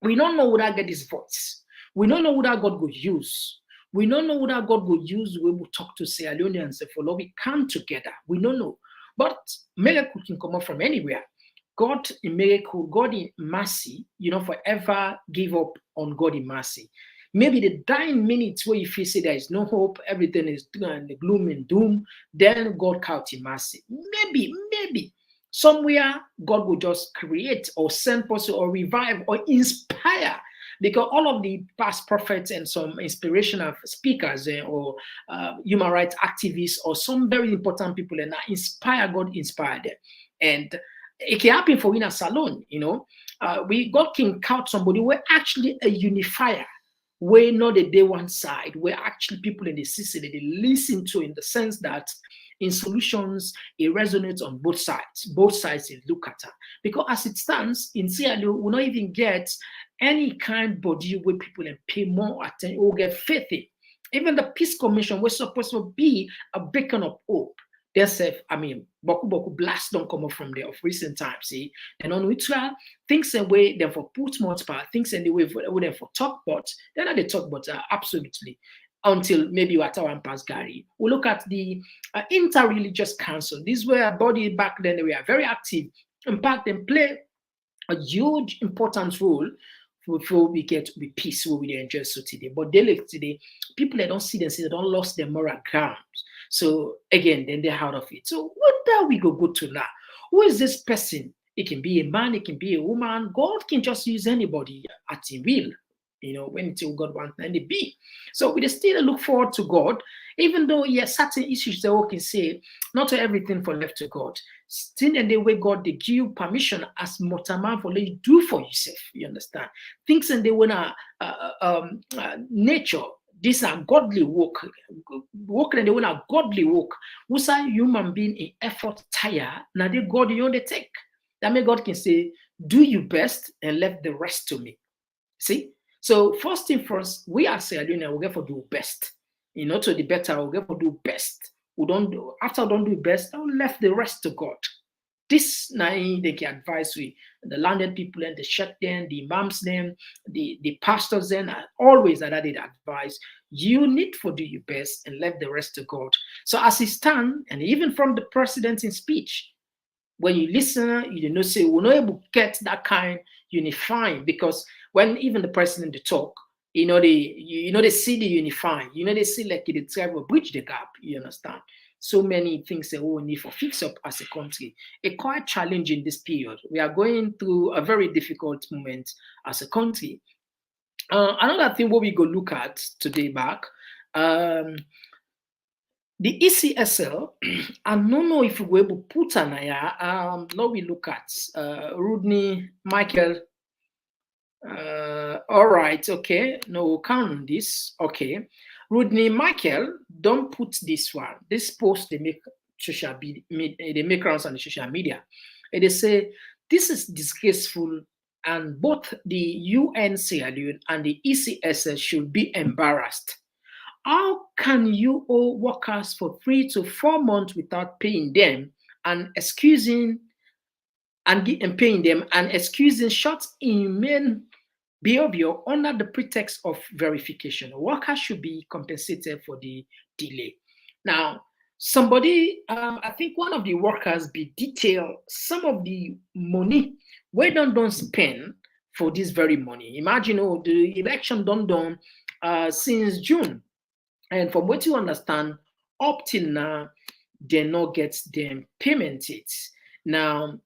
Speaker 2: we don't know what I get this voice. We don't know what our God will use. We don't know what our God will use. We will talk to Sierra Leoneans and for we come together. We don't know, but miracle can come up from anywhere. God in miracle, God in mercy, forever give up on God in mercy. Maybe the dying minutes where you feel say there is no hope, everything is the gloom and doom, then God count in mercy. Maybe somewhere God will just create or send person or revive or inspire because all of the past prophets and some inspirational speakers or human rights activists or some very important people and God inspired them. And it can happen for Winner Salon, you know. God can count somebody we're actually a unifier. We're not a day one side. We're actually people in the city that they listen to, in the sense that in solutions, it resonates on both sides. Both sides they look at her. Because as it stands, in Sierra Leone, we not even get any kind body where people and pay more attention or get faith in. Even the Peace Commission was supposed to be a beacon of hope. They say, I mean, boku blast don't come up from there of recent times. See, and on which things and way them for put more power, things and the way for them for talk, but they're not the talk, but absolutely. Until maybe Watawa Pass Gary. We look at the Interreligious Council. These were a body back then, they were very active. In fact, they play a huge important role before we get to be peaceful with the enjoy so today. But today, people that don't see them, they don't lost their moral grounds. So again, then they're out of it. So what do we go to now? Who is this person? It can be a man, it can be a woman. God can just use anybody at his will. You know, when it's God wants and it be. So we still look forward to God, even though yes, certain issues that we can say, not everything for left to God. Still in the way God they give you permission as motaman for let you do for yourself. You understand? Things in the way nature. These are godly work. Work in the way godly work. Who's a human being in effort tire? Now they God you only take. That means God can say, do your best and left the rest to me. See? So first thing first, we are saying we'll get for do best. You know, to the better, we'll get for do best. We don't do after we don't do best, I'll left the rest to God. This now they can advise we the landed people and the sheikh them, the imams them, the pastors then always that they advise you need for do your best and left the rest to God. So as it stand, and even from the president in speech, when you listen, you know, say we're not able to get that kind unifying, because when even the president they talk, you know, they see the unifying, you know, they see like they try to bridge the gap, you understand? So many things that we need for fix up as a country. It's quite challenging this period. We are going through a very difficult moment as a country. Another thing what we go look at today back, the ECSL, I don't know if we were able to put an eye. Now we look at Rodney Michael. All right, okay. No, we'll count on this. Okay. Rodney Michael, don't put this one. This post they make social media, they make rounds on the social media. And they say this is disgraceful, and both the UN Sierra Leone and the ECSL should be embarrassed. How can you owe workers for 3 to 4 months without paying them and excusing and paying them and excusing short inhumane behavior under the pretext of verification? Workers should be compensated for the delay. Now, somebody, I think one of the workers be detailed some of the money we don't spend for this very money. Imagine, oh, the election done since June. And from what you understand, up till now, they not get them payment yet. Now,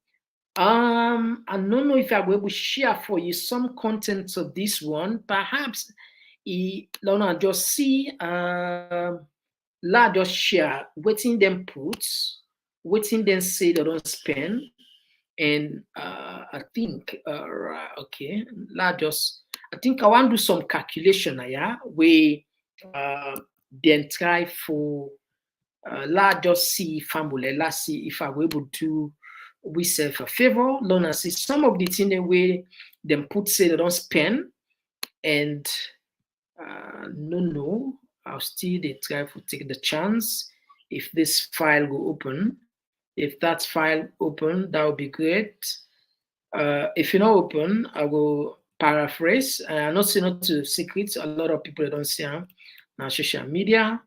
Speaker 2: I don't know if I will able to share for you some contents of this one. Perhaps Lona just see la just share waiting them put, waiting them say they don't spend. And I think okay, la just I think I want to do some calculation yeah, where then try for la just see family, let's see if I will able to we serve a favor. Lona see some of the things the way them put say they don't spend, and no, I'll still they try to take the chance if this file will open. If that file open, that would be great. If you not open, I will paraphrase. Not say not to secrets. A lot of people don't see them on social media.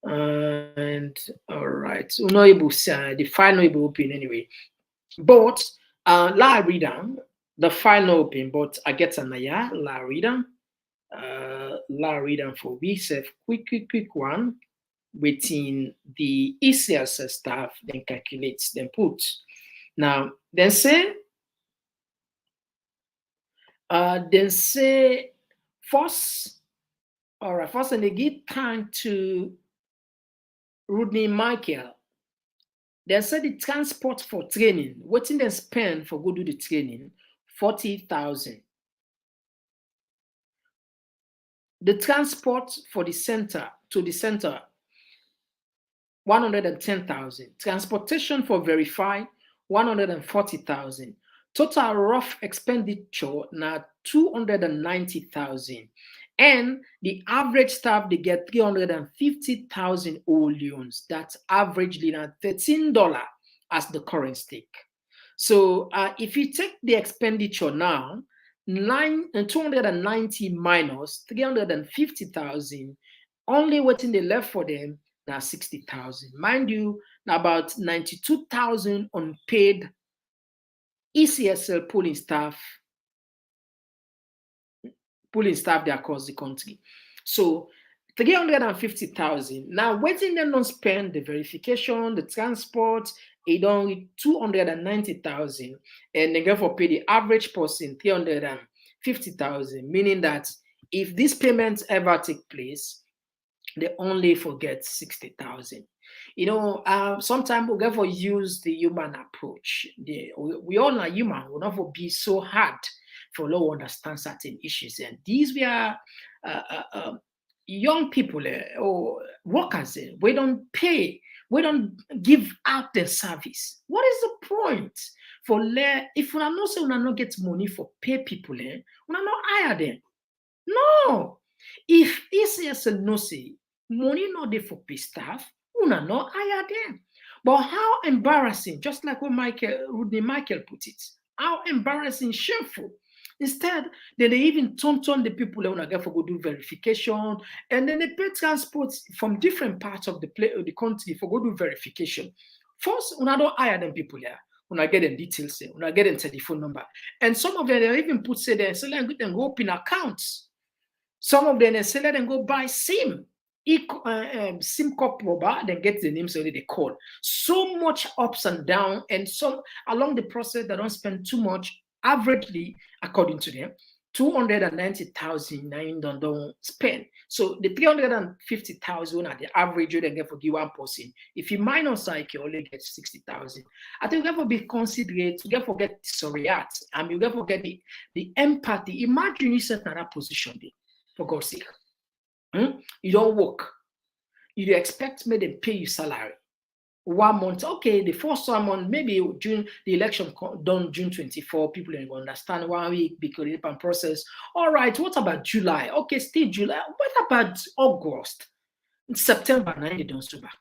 Speaker 2: And all right, so not able to the file not able open anyway. But la read them. The file not open, but I get an aya la read them. La read them for we self quick one. Within the ECSL staff, then calculates, then put. Now, then say, Then say first, all right, first, and they give time to Rodney Michael. They said the transport for training, what they spend for go do the training, 40,000. The transport for the center to the center, 110,000. Transportation for verify, 140,000. Total rough expenditure now 290,000. And the average staff, they get 350,000 loans. That's averagely now $13 as the current stake. So if you take the expenditure now, 290 minus 350,000, only waiting they left for them now 60,000. Mind you, now about 92,000 unpaid ECSL polling staff there across the country. So 350,000. Now waiting them don't spend the verification, the transport, it only 290,000, and they go for pay the average person 350,000, meaning that if these payments ever take place, they only forget 60,000. You know, sometimes we never use the human approach. We all are human. We'll never be so hard for low understand certain issues. And these were young people or workers. We don't pay. We don't give out their service. What is the point? For if we not say we not get money for pay people, we not hire them. No. If ECSL no say money not there for pay staff, we not hire them. But how embarrassing, just like what Rodney Michael put it, how embarrassing, shameful. Instead, then they even turn the people that want to go do verification, and then they pay transport from different parts of the country for go do verification. First, we don't hire them people here. When I get them details, when I get them telephone number, and some of them they even put say they say let them go open accounts. Some of them they say let them go buy SIM. SIM card prober, then get the names already they call. So much ups and down, and some along the process they don't spend too much. Averagely, according to them, 290,000 don't spend. So the 350,000 at the average you then get for give one person. If you minus like you only get 60,000. I think you have to be considerate, you have to get sorryat, and you have to get the empathy. Imagine you set in that position there, for God's sake. You don't work. You expect me to pay you salary. 1 month, okay, the first 1 month, maybe June, the election done June 24, people don't understand 1 week because the process. All right, what about July? Okay, still July. What about August? September, 9 they don't so back.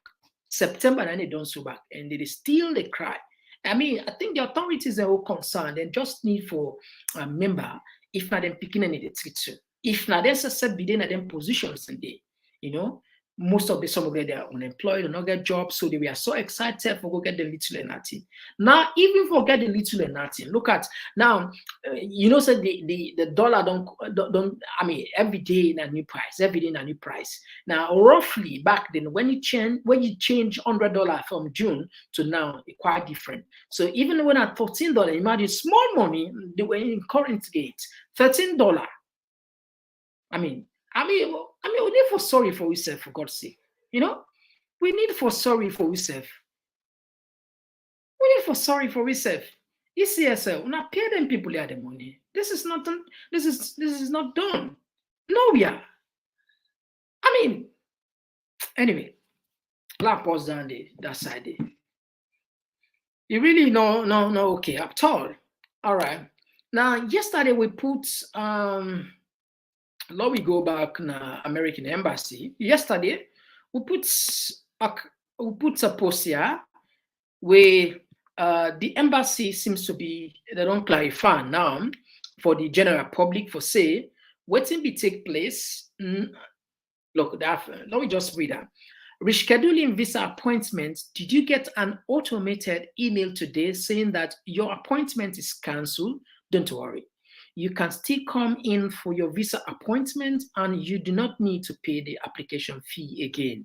Speaker 2: September, 9 they don't so back, and they still they cry. I mean, I think the authorities are all concerned and just need for a member, if not them picking any the treat you. If not, there's a set be in them positions in there, you know. Most of some of them they are unemployed or not get jobs, so they were so excited for go get the little and nothing. Now, even for get the little and nothing, look at now. You know, so the dollar don't. I mean, every day in a new price. Every day in a new price. Now, roughly back then, when you change $100 from June to now, it's quite different. So even when at $13, imagine small money. They were in current rate $13. I mean, we need for sorry for ourselves, for God's sake. You know, we need for sorry for ourselves. We need for sorry for ourselves. ECSL, we not pay them people here the money. This is not done. This is not done. No, yeah. I mean, anyway, let's pause down there, that side there. You really no okay at all. All right. Now, yesterday we put now we go back na American Embassy. Yesterday, we put a post here where the embassy seems to be, they don't clarify now for the general public for say, what will be take place. Look, let me just read that. Rescheduling visa appointment. Did you get an automated email today saying that your appointment is cancelled? Don't worry. You can still come in for your visa appointment and you do not need to pay the application fee again.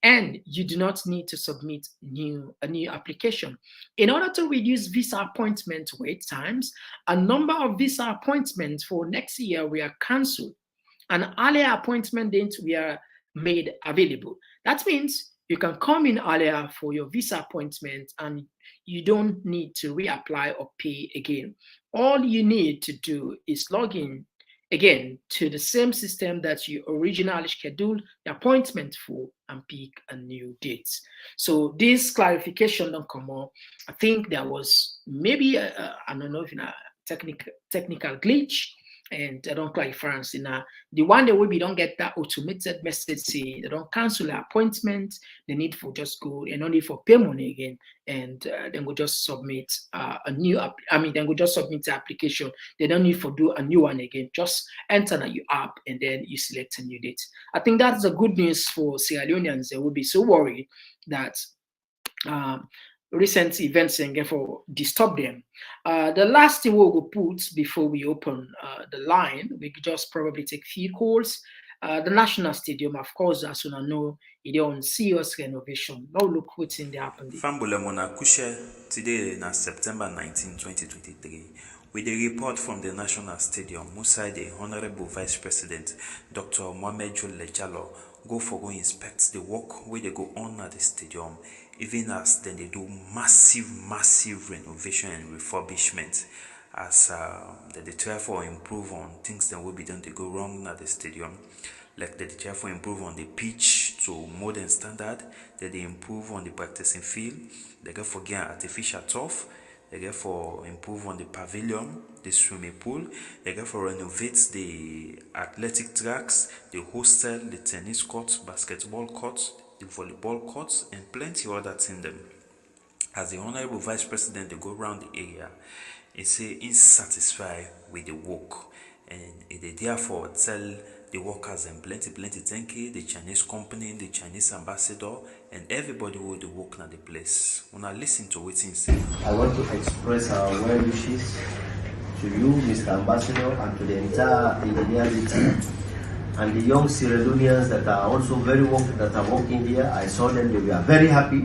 Speaker 2: and you do not need to submit a new application. In order to reduce visa appointment wait times, a number of visa appointments for next year were cancelled, and earlier appointment dates were made available. That means you can come in earlier for your visa appointment and you don't need to reapply or pay again. All you need to do is log in again to the same system that you originally scheduled the appointment for and pick a new date. So this clarification don't come up. I think there was maybe I don't know if a technical glitch, and they don't clarify. The one that we don't get that automated message say they don't cancel the appointment, they need for just go and only for pay money again, and then we'll just submit then we'll just submit the application. They don't need for do a new one again. Just enter the new app and then you select a new date. I think that's the good news for Sierra Leoneans. They will be so worried that recent events and therefore disturb them. The last thing we'll put before we open the line, we could just probably take few calls. The National Stadium, of course, as you know, it on serious renovation. Now look what's in the happening.
Speaker 14: Fambulemona Kushe today na September 19, 2023. With a report from the National Stadium, Musa, the Honorable Vice President, Dr. Mohamed Jalo, go inspect the work where they go on at the stadium, even as then they do massive renovation and refurbishment, as they try for improve on things that will be done to go wrong at the stadium, like they try for improve on the pitch to modern standard, that they improve on the practicing field, they go for get artificial turf, they get for improve on the pavilion, the swimming pool, they get for renovate the athletic tracks, the hostel, the tennis courts, basketball courts, the volleyball courts, and plenty other things them. As the Honorable Vice President, they go around the area, he say he's satisfied with the work, and they therefore tell the workers and plenty thank you, the Chinese company, the Chinese ambassador, and everybody who they work at the place. When I listen to what he say,
Speaker 15: I want to express our well wishes to you, Mr. Ambassador, and to the entire engineering team, and the young Sierra Leoneans that are also that are working here. I saw them; they were very happy,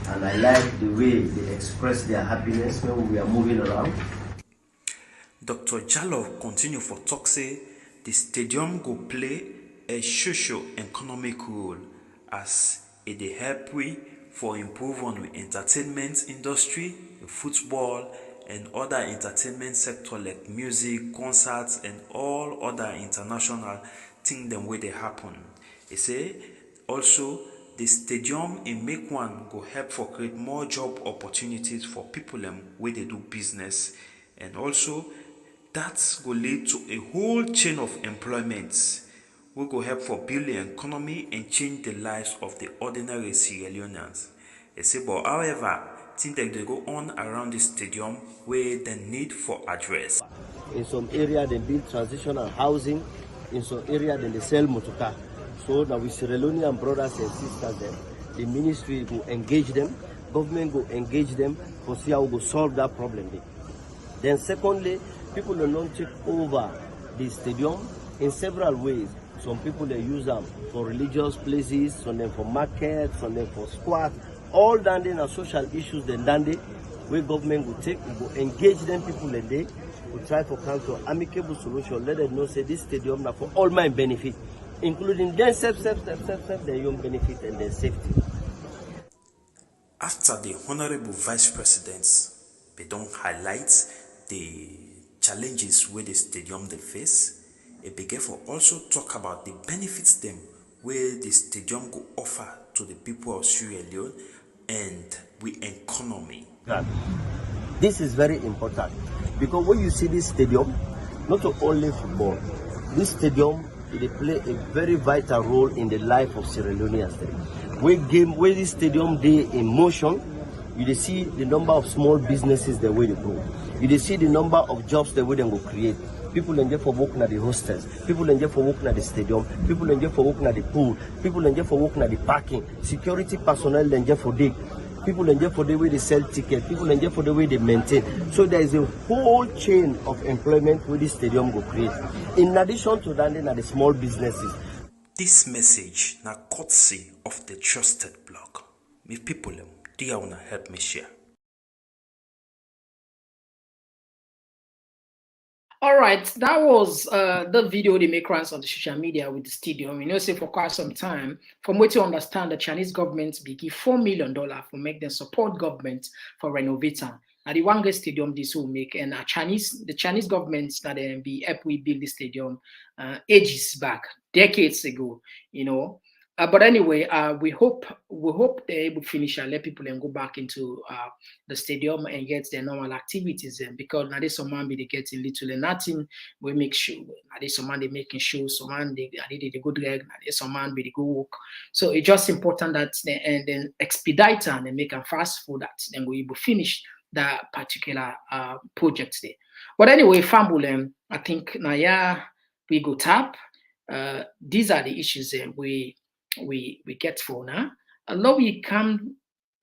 Speaker 15: and I like the way they express their happiness when we are moving around.
Speaker 14: Dr. Jalov continue for talk say the stadium go play a socio-economic role as it dey help we for improve on the entertainment industry, the football, and other entertainment sector like music, concerts, and all other international things them where they happen. He say also the stadium in make one go help for create more job opportunities for people where they do business, and also that will lead to a whole chain of employment. We go help for build the economy and change the lives of the ordinary Sierra Leoneans. They say, but however, things that they go on around the stadium where the need for address.
Speaker 15: In some area they build transitional housing, in some area they sell motorcar. So that we Sierra Leonean brothers and sisters there, the ministry will engage them, government will engage them to see how we go solve that problem. Then secondly, people do not take over the stadium in several ways. Some people they use them for religious places, some them for markets, some them for squat. All done are social issues. Then done where government will take, will engage them people and they will try to come to amicable solution. Let them know say this stadium now for all my benefit, including their their own benefit and their safety.
Speaker 14: After the Honorable Vice Presidents, they don't highlight the challenges where the stadium they face. It began for also talk about the benefits them where the stadium go offer to the people of Sierra Leone and the economy.
Speaker 15: This is very important because when you see this stadium, not only football, this stadium they play a very vital role in the life of Sierra Leoneans. Where this stadium day in motion, you see the number of small businesses the way they grow. You see the number of jobs the way they will create. People enjoy for working at the hostels. People enjoy for working at the stadium. People enjoy for working at the pool. People enjoy for working at the parking. Security personnel enjoy for dig. People enjoy for the way they sell tickets. People enjoy for the way they maintain. So there is a whole chain of employment where this stadium will create. In addition to that, then are the small businesses.
Speaker 14: This message na courtesy of the trusted blog. Me people, they wanna help me share.
Speaker 2: All right, that was the video they make rounds on the social media with the stadium. You know, say for quite some time, from what you understand, the Chinese government be give $4 million for make them support government for renovating. Now the Wangge Stadium this will make, and the Chinese government that be help we build the stadium ages back, decades ago. You know. But anyway, we hope they're able to finish and let people and go back into the stadium and get their normal activities because now there's some man be they getting little and nothing. We make sure now there's some man they making shows, some man they go drag, now there's some man be they go walk. So it's just important that and then expedite and then make them fast for that. Then we will finish that particular project there. But anyway, Fambul, I think now yeah we go tap. These are the issues we get for now. And now we can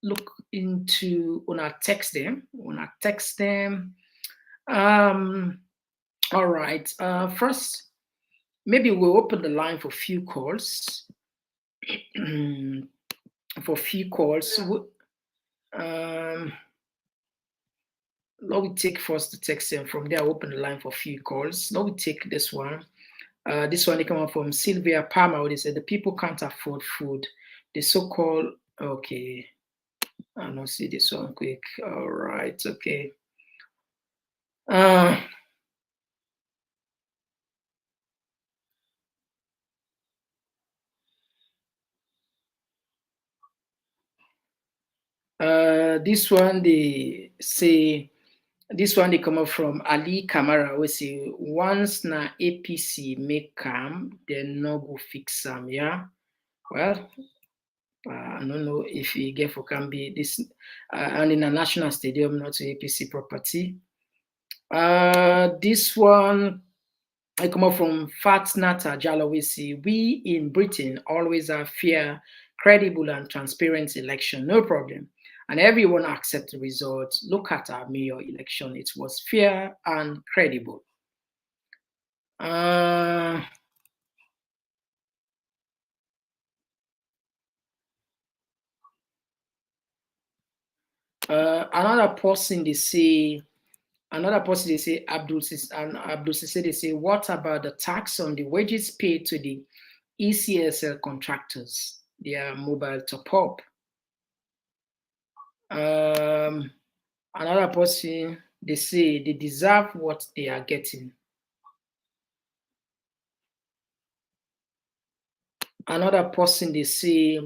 Speaker 2: look into on our text them. All right. First, maybe we'll open the line for few calls. For few calls. Now we take first the text and from there I'll open the line for few calls. Now we take this one. This one they come up from Sylvia Palmer. They said the people can't afford food. The so-called okay. I don't see this one quick. All right, okay. This one they say. This one they come up from Ali Kamara. We say once na APC make calm, then no go fix them. Yeah. Well, I don't know if you get for can be this and in a national stadium, not to APC property. This one I come up from Fatnata Jalawisi. We in Britain always have fair, credible, and transparent election, no problem. And everyone accept the results. Look at our mayor election; it was fair and credible. Another person they say, Abdul Sise, they say, what about the tax on the wages paid to the ECSL contractors, their mobile top-up? Another person, they say they deserve what they are getting. Another person, they say,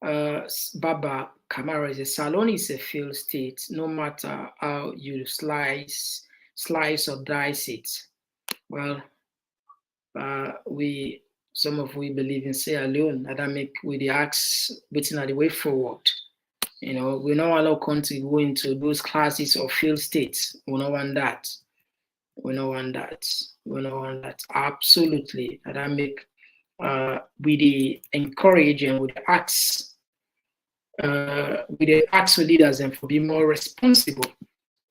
Speaker 2: Baba Kamara is a Salon is a failed state, no matter how you slice or dice it. Well, some of we believe in Sierra Leone, that make with the acts waiting at the way forward. You know, we don't allow country go into those classes of failed states. We don't want that. We don't want that. Absolutely. That make with the encourage and with the acts for leaders and for being more responsible.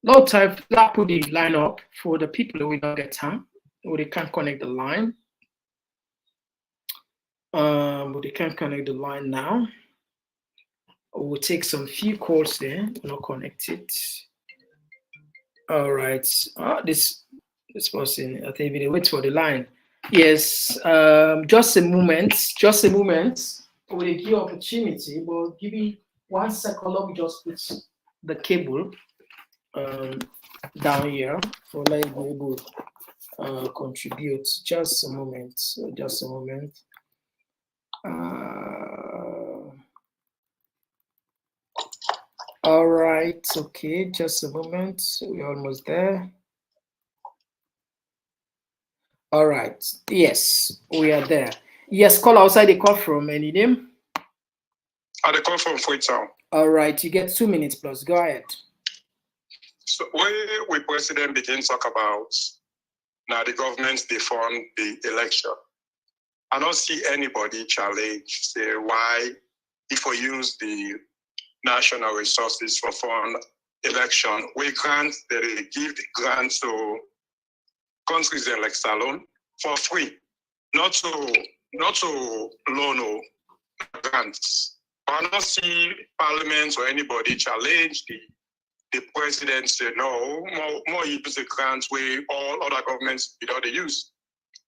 Speaker 2: Lot of time that put the line up for the people who will not get time, or they can't connect the line. But they can't connect the line now. We'll take some few calls there. We're not connected. All right. This person, I think they wait for the line. Yes. Just a moment. We'll give opportunity, but give me 1 second. Let me just put the cable down here for let me be able to contribute. Just a moment. All right, okay, just a moment. We're almost there. All right, yes, we are there. Yes, call outside the call from any name?
Speaker 16: The call from Freetown.
Speaker 2: All right, you get 2 minutes plus. Go ahead.
Speaker 16: So we president begin talk about now the government they fund the election. I don't see anybody challenge say why if we use the national resources for fund election, we grant that they give the grant to countries like Salon for free, not to not to loan or grants. I don't see parliaments or anybody challenge the president say no, more use the grants where all other governments without the use.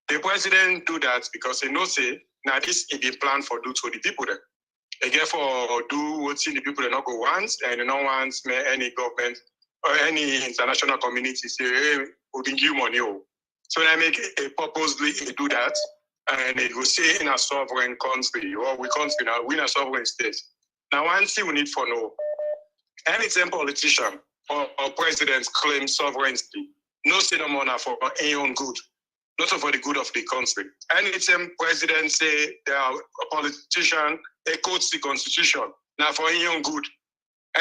Speaker 16: The president do that because they know say now this is the plan for do to the people there. Again, for do what's in the people they not go once and no one's any government or any international community say, hey, we give you money. So they make a purposely do that and they go say in a sovereign country or we country now, we in a sovereign state. Now one thing we need for know, anytime politician or president claim sovereignty, no say no more for their own good. Not for the good of the country. Anytime president say they are a politician, they quote the constitution, now for your own good.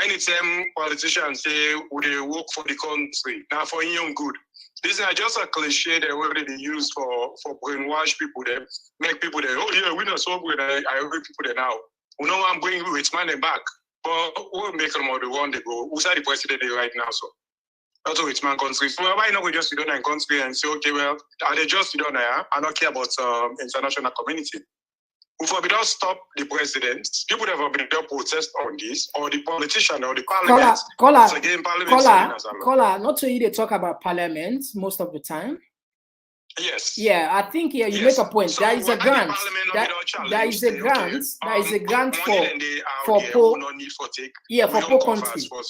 Speaker 16: Anytime politicians say they work for the country, now for your own good. This is just a cliche they already use for brainwash people there, make people there, oh yeah, we're not so good, I agree people there now. We know I'm bringing rich money back, but we'll make them all the one they go. Who's the president right now, so? Not a rich man country. So why not we just sit down in country and say, okay, well, are they just sit down there and not care about international community? If we don't stop the president, people that have been there protest on this, or the politician or the parliament.
Speaker 2: Caller, not to you they talk about parliament most of the time.
Speaker 16: Yes.
Speaker 2: Yeah, I think here you make a point. So there is a grant. There is a grant. There is a grant for poor. Yeah, for poor country.
Speaker 16: For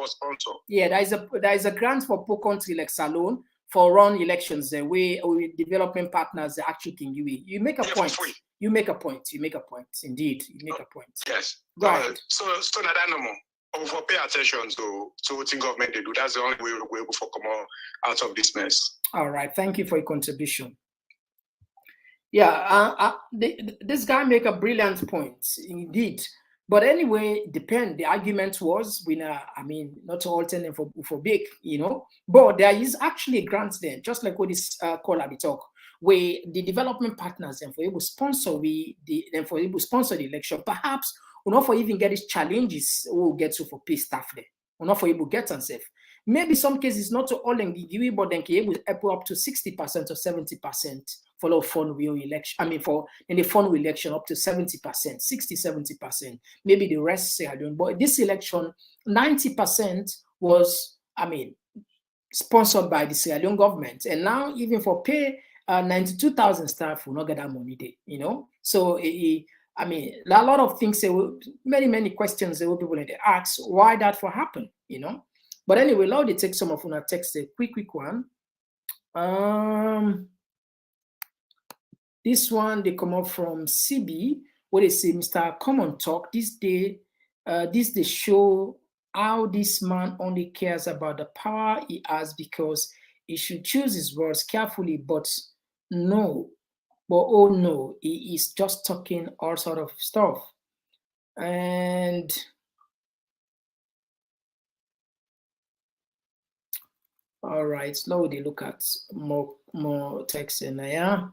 Speaker 16: sponsor.
Speaker 2: Yeah, there is a grant for poor country like Salone for run elections. The way development partners actually can give it. You make a point. You make a point. You make a point. Indeed, you make a point.
Speaker 16: Yes.
Speaker 2: Right.
Speaker 16: So that no more. For pay attention to what the government they do. That's the only way we're able to come out of this mess.
Speaker 2: All right. Thank you for your contribution. Yeah, this guy make a brilliant point, indeed. But anyway, depend. The argument was, not to alternate for big, But there is actually a grant there, just like what this caller we talk, where the development partners and for able sponsor the election, perhaps. We're not for even get these challenges we'll get to for pay staff there. We're not for able get and safe. Maybe some cases not to all in the but then can able up to 60% or 70% for the fund will election. For in the fund election up to 70%, 60-70%. Maybe the rest say I don't. But this election, 90% was sponsored by the Sierra Leone government, and now even for pay 92,000 staff will not get that money there. So a lot of things, many questions that people need to ask why that for happen, But anyway, now they take some of our text, a quick one. This one they come up from CB, where they say Mr. Komon-Tok this they show how this man only cares about the power he has because he should choose his words carefully, but oh no, he is just talking all sort of stuff. And all right, slowly look at more text in there.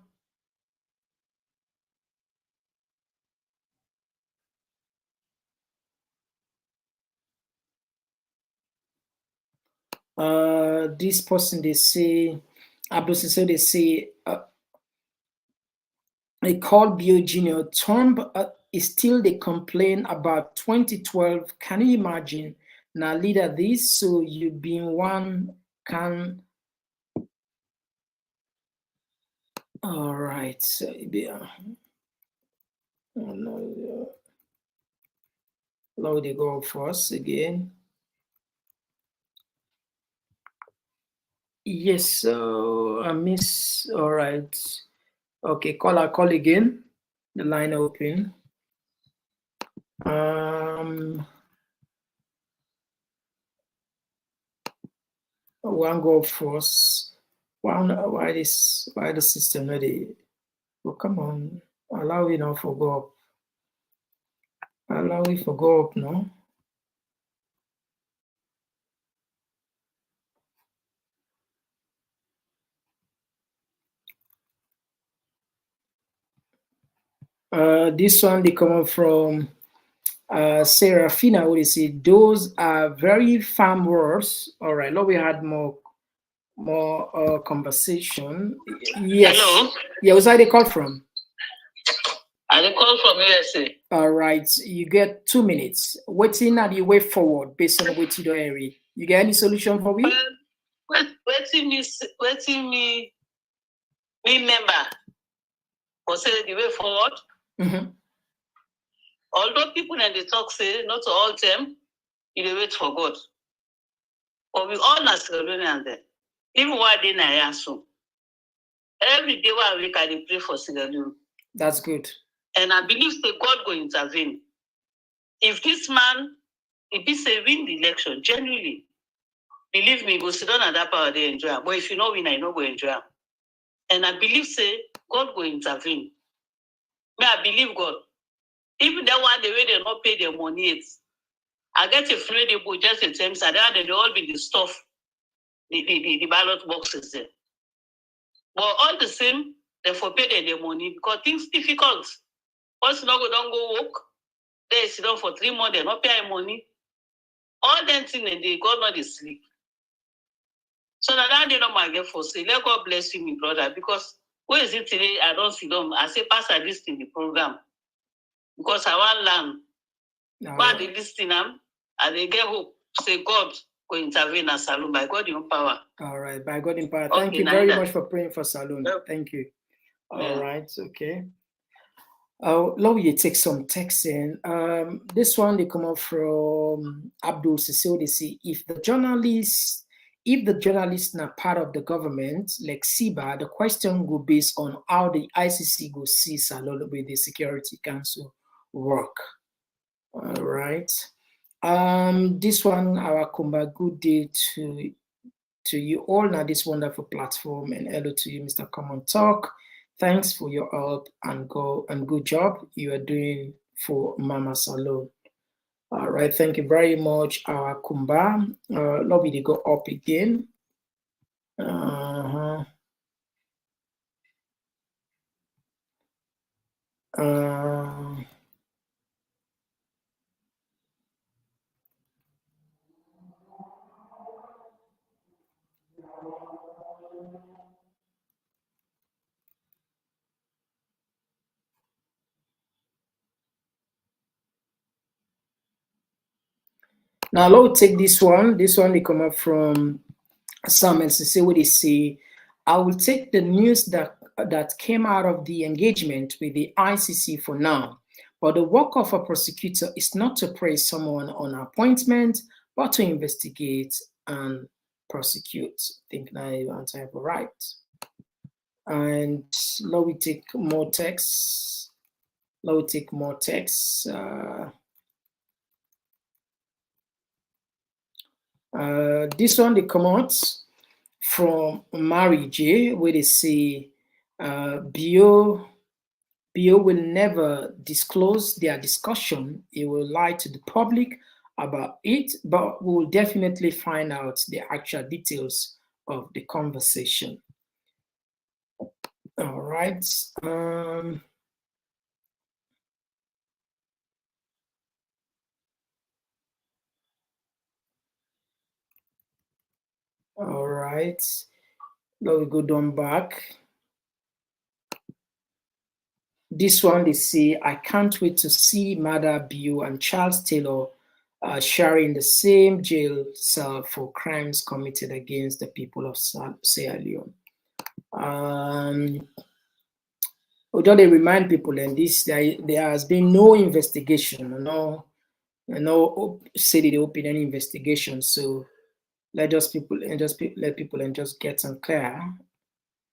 Speaker 2: This person they say, they say. They call Bio Junior Trump is still they complain about 2012. Can you imagine? Now leader this, so you been one can. All right. So now they go first again. Yes. So I miss. All right. Okay, call again. The line open. One go first. Why the system ready? Oh, come on. Allow me now for go up. Allow me for go up, no? This one they come up from Serafina, who they say those are very firm words. All right, now we had more conversation. Yes.
Speaker 17: Hello.
Speaker 2: Yeah, where's that they call from?
Speaker 17: I call from USA.
Speaker 2: All right, you get 2 minutes. Waiting at the way forward based on what you do, area. You get any solution for me?
Speaker 17: Waiting me member for say the way forward.
Speaker 2: Mm-hmm.
Speaker 17: Although people in the talk say not all them, you wait for God. But we all are Sierra there. Even while they na so. Every day while we can pray for Sierra Leone.
Speaker 2: That's good.
Speaker 17: And I believe that God will intervene. If this man, if he say win the election, genuinely, believe me, go sit down at that power they enjoy. But if you know win, I know go enjoy. And I believe say God will intervene. May I believe God. Even that one the way they not pay their money, it's I get a free they put just in terms and they all be the stuff, the ballot boxes there. But all the same, they forbid their money because things difficult. Once you don't go work, they sit down for 3 months, they not pay money. All them things and they God not sleep. So now they don't mind get for say, let God bless you, my brother, because where is it today? I don't see them. I say pass at least in the program. Because I want land. But they listen them and they get hope. Say God will intervene as Salon by God in power.
Speaker 2: All right, by God in power.
Speaker 17: Okay,
Speaker 2: thank you very much for praying for Salon. Thank you. All right, okay. Let me take some text in. This one they come up from Abdul Cecil. They say if the journalists are part of the government, like SIBA, the question will be based on how the ICC go see Salon with the Security Council work. All right. This one, our Kumba, good day to you all. Now this wonderful platform, and hello to you, Mr. Komon-Tok. Thanks for your help and good job you are doing for Mama Salon. All right, thank you very much, our Kumba. Love you to go up again. Now, let's take this one. This one they come up from Samuel Sise, where they say, I will take the news that came out of the engagement with the ICC for now. But the work of a prosecutor is not to praise someone on appointment, but to investigate and prosecute. I think now you answer right. And let me take more text. This one they come out from Mary J, where they say Bio will never disclose their discussion. It will lie to the public about it, but we will definitely find out the actual details of the conversation. All right. All right. Now we go down back. This one they say, I can't wait to see Mada Bio and Charles Taylor sharing the same jail cell for crimes committed against the people of Sierra Leone. We just remind people, and this there has been no investigation, no city they open any investigation. So let people get some clear.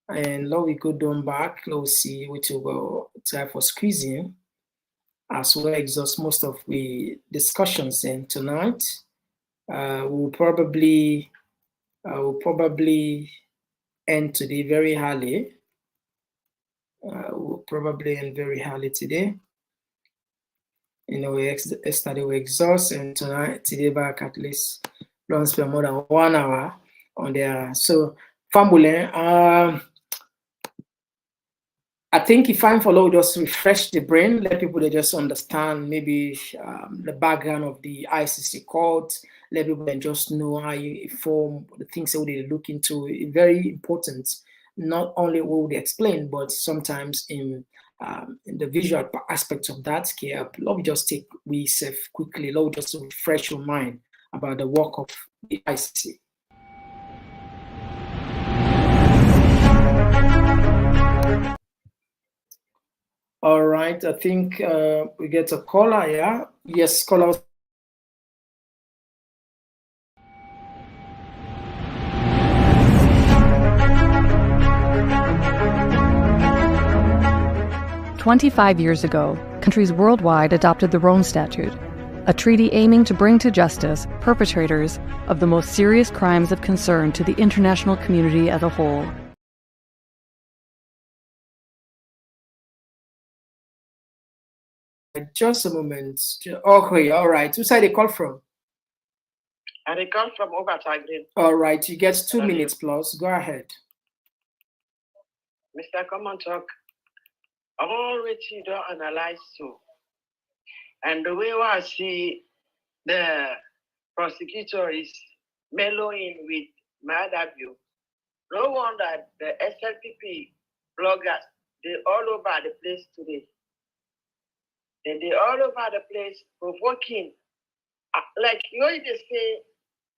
Speaker 2: And now we go down back. Let's see which will go try for squeezing as well exhaust most of the discussions. And tonight we'll probably end today very early. We'll probably end very early today. Yesterday we exhaust, and today back at least don't spend more than 1 hour on there. So family, I think if I'm follow, just refresh the brain, let people they just understand maybe the background of the ICC court, let people then just know how you form the things that they look into. It's very important, not only what they explain, but sometimes in in the visual aspects of that. Let me just take we safe quickly. Let me just refresh your mind about the work of the ICC. All right, I think we get a caller. Yeah, yes, caller.
Speaker 18: "25 years ago, countries worldwide adopted the Rome Statute, a treaty aiming to bring to justice perpetrators of the most serious crimes of concern to the international community as a whole.
Speaker 2: Just a moment. Okay, all right. Who side they call from?
Speaker 19: And they come from Obatagrin.
Speaker 2: All right, you get 2 minutes plus. Go ahead.
Speaker 19: Mr. Komon-Tok, all which you don't analyze so. And the way I see the prosecutor is mellowing with Madabio, no wonder the SLPP bloggers, they're all over the place today. They're all over the place provoking. Like you know, they say,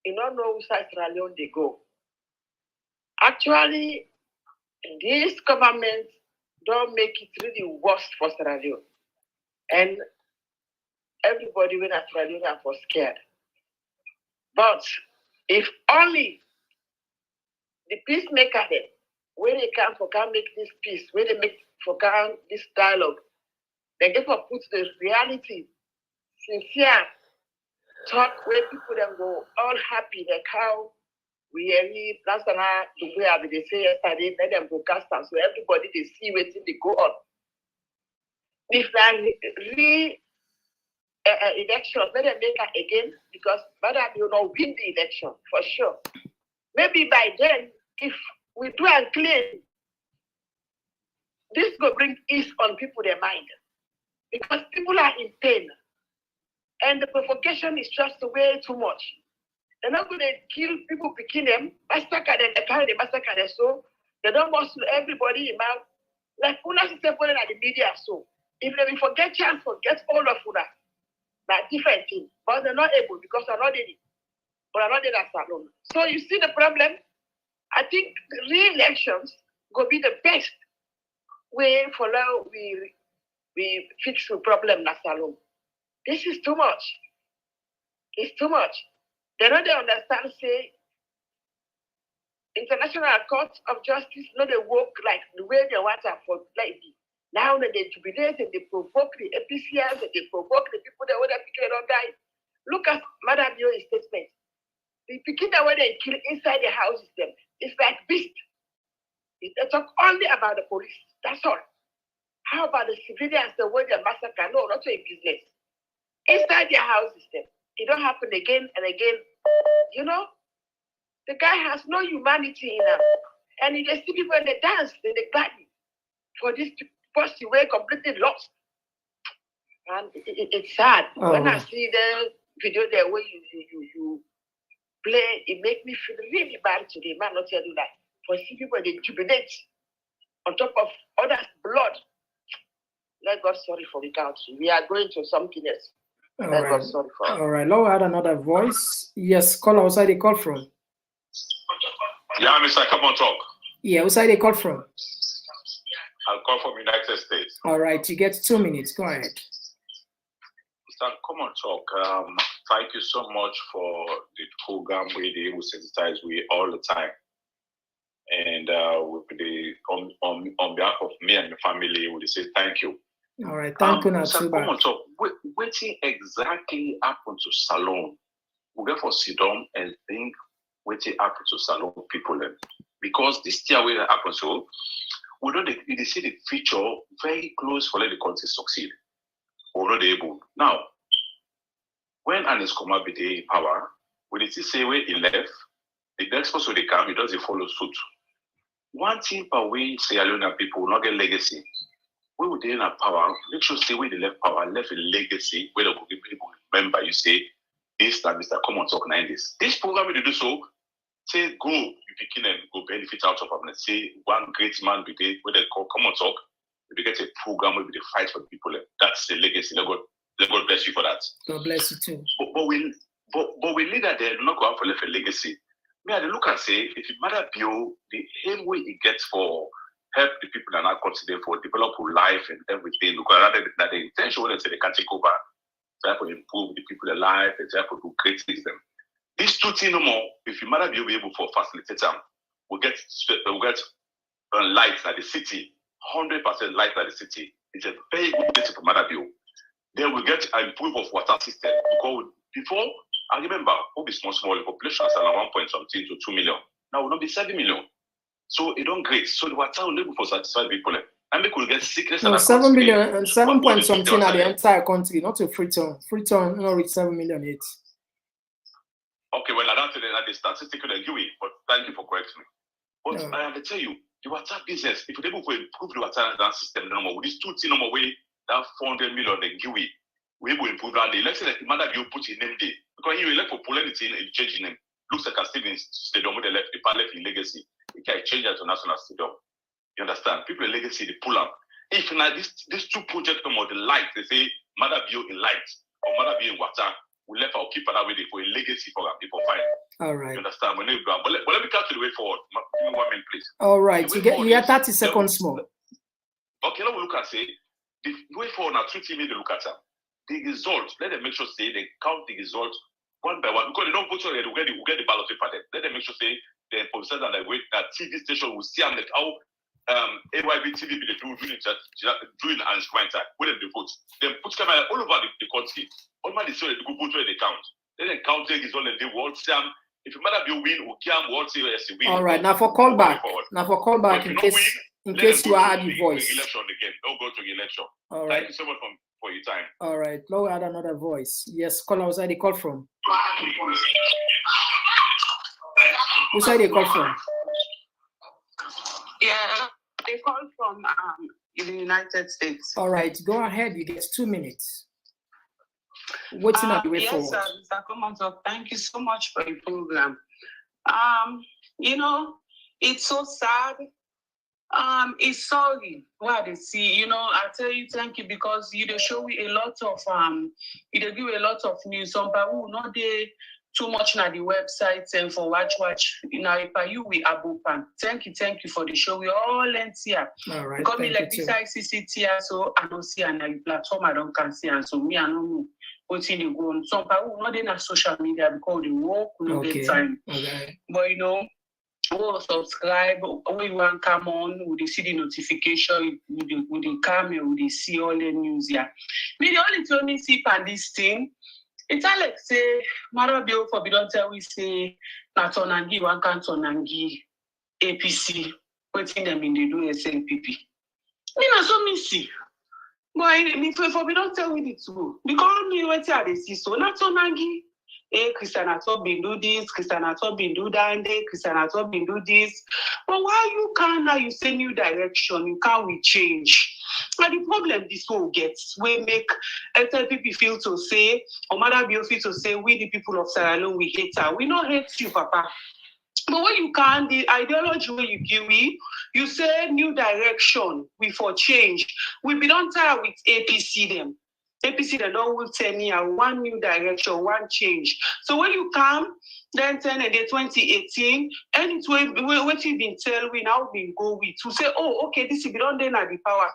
Speaker 19: you don't know who side Sierra Leone they go. Actually, this government don't make it really worse for Sierra Leone. And everybody when at Sierra Leone are scared. But if only the peacemaker then, where they come for can make this peace, where they make for can this dialogue, they get for put the reality, sincere talk where people then go all happy, like how we really last time the way they say yesterday, let them broadcast them so everybody they see where they go on. If they election, let them make it again because Madam you know win the election for sure. Maybe by then, if we do and clean, this will bring ease on people their mind because people are in pain. And the provocation is just way too much. They're not going to kill people, picking them, massacre them, they carry the massacre them, so they don't want to everybody in mouth. Like Una is at the media, so if they forget chance, forget all of Una. That's different thing. But they're not able because they're not in it. But they're not in that alone. So you see the problem? I think re-elections will be the best way for now we fix the problem na salon. This is too much. It's too much. They don't understand, say, International Court of Justice, no, they work like the way they want to for like now that they jubilate and they provoke the APCs and they provoke the people that want to pick it on die. Look at Madam Yo's statement. The picking that when they kill inside the houses, them, it's like beast. They talk only about the police. That's all. How about the civilians, the way they massacre? No, not a business. Inside their houses, them. It don't happen again and again. You know, the guy has no humanity in him. And you see people in the dance, in the garden, for this person were completely lost. And it's sad. When I see the video there where you play, it makes me feel really bad today. Man, not tell you that. For see people they jubilate on top of others' blood. Let God sorry for the country. We are going to something else.
Speaker 2: All right. Now we had another voice. Yes, call outside they call from.
Speaker 20: Yeah, Mr. Komon-Tok.
Speaker 2: Yeah, outside they call from.
Speaker 20: I'll call from United States.
Speaker 2: All right, you get 2 minutes. Go ahead.
Speaker 20: Mr. Komon-Tok, thank you so much for the program where they will sensitize we all the time. And on behalf of me and the family, we say thank you.
Speaker 2: All right, thank you.
Speaker 20: Mr. Komon-Tok, what exactly happened to Salon? We go for sit down and think what happened to Salon people then. Because this year when it happens, so we know they see the future very close for let the country succeed. We're not able. Now, when Anis Koma be in power, when it is say where he left, the next person they come, he doesn't follow suit. One thing per way, Sierra Leone people will not get legacy. When we they in power, make sure say where they left power, left a legacy where they will be people remember you say this time Mr. Komon-Tok 90s. This program will do so. Say go, you begin and go benefit out of them. Let's say one great man be there where they call Komon-Tok. we get a program where we fight for people. That's the legacy. God bless you for that.
Speaker 2: God bless you too.
Speaker 20: But we need that they not go out for a legacy. Me, I look and say, if it matter Bio, the aim way it gets for help the people that are not considered for develop life and everything, because rather that the intention when they say they can take over, try to improve the people's life and try to do great things them. These two things no more, if you matter Bio be able to facilitate them, we'll get lights at the city, 100% light at the city. It's a very good place for matter Bio. Then we get an improvement of water system, because before, I remember, we'll be small, the population is around 1 point something to 2 million. Now we'll not be 7 million. So it don't great. So the water will never for satisfy people. And we could get sickness.
Speaker 2: No, 7 million and 7 point something at the entire country, not a Freetown. Freetown not reach 7 million yet.
Speaker 20: Okay, well, I don't know the statistic will give it, but thank you for correcting me. But
Speaker 2: No.
Speaker 20: I have to tell you, the water business, if you're able to improve the water system, no more with these two things, no more way, that 400 million they give it. We will improve that. The election that the matter you put in name day. Because you elect for polity and change name. Looks like a Stevens stadium with the left, the left in legacy. You can change that to national stadium. You understand? People in legacy, they pull up. If now these two projects come out, the light, they say, Mother Bio in light or Mother Bio in water, we left our keep that way for a legacy for them, people fine.
Speaker 2: All right.
Speaker 20: You understand? But let me cut to the way forward. Give me 1 minute, please.
Speaker 2: All right. You get 30 seconds more.
Speaker 20: Okay, now we look and say, the way forward now, two teams they look at them. The result, let them make sure say they count the result one by one, because they don't vote on it, we get the ballot paper there. Let them make sure say the publicize and the way that TV station will see them like how AYB TV be doing an instrumental when they vote. They put camera all over the country. All my decision they go vote where they count. Let them count the result and they will see them. If you matter be win, we can what say yes win.
Speaker 2: All right, now for callback. Now for callback in case you add your voice.
Speaker 20: Election again. Don't go to the election.
Speaker 2: All right.
Speaker 20: Thank you so much for your time.
Speaker 2: All right. Now we add another voice. Yes, call outside the call from. Who side they call from?
Speaker 21: Yeah, they call from in the United States.
Speaker 2: All right, go ahead. You get 2 minutes. What's in the way forward?
Speaker 21: Yes, Mr. Komon-Tok, thank you so much for the program. You know, it's so sad. It's sorry what they see. You know, I tell you thank you because you show me a lot of you give a lot of news. Some people not there too much on the websites and for watch. You know, if you we abupan. Thank you for the show. We all learn here.
Speaker 2: All right.
Speaker 21: Because me like this Icc here, so I don't see and platform I don't can see, and so me I don't know what's in the go on. Some people not in social media because they work, no get time.
Speaker 2: Okay.
Speaker 21: But you know. Oh, subscribe. When you want come on, we see the notification, with the camera, we see all the news here. Me the only thing we see on this thing, it's like say, Marabio for we don't tell we say that Tonangi one can Tonangi APC, waiting them in the do SNPP. Me not so me see. But me for we don't tell we the two because me wait till they see so not Tonangi. Christian Ato been do this, Christian Ato been do that, Christian Ato been do this. But why you can't now you say new direction, you can't we change? But the problem this will get, we make people feel to say, or Mother Bio feel to say, we the people of Sierra Leone, we hate her. We not hate you, Papa. But when you can't, the ideology where you give me, you say new direction, we for change. We be don't tire with APC them. APC, they don't will tell me one new direction, one change. So when you come, then 10 and 2018, and it's what you've been telling, we now been go with to say, oh, okay, this is don't then have the power.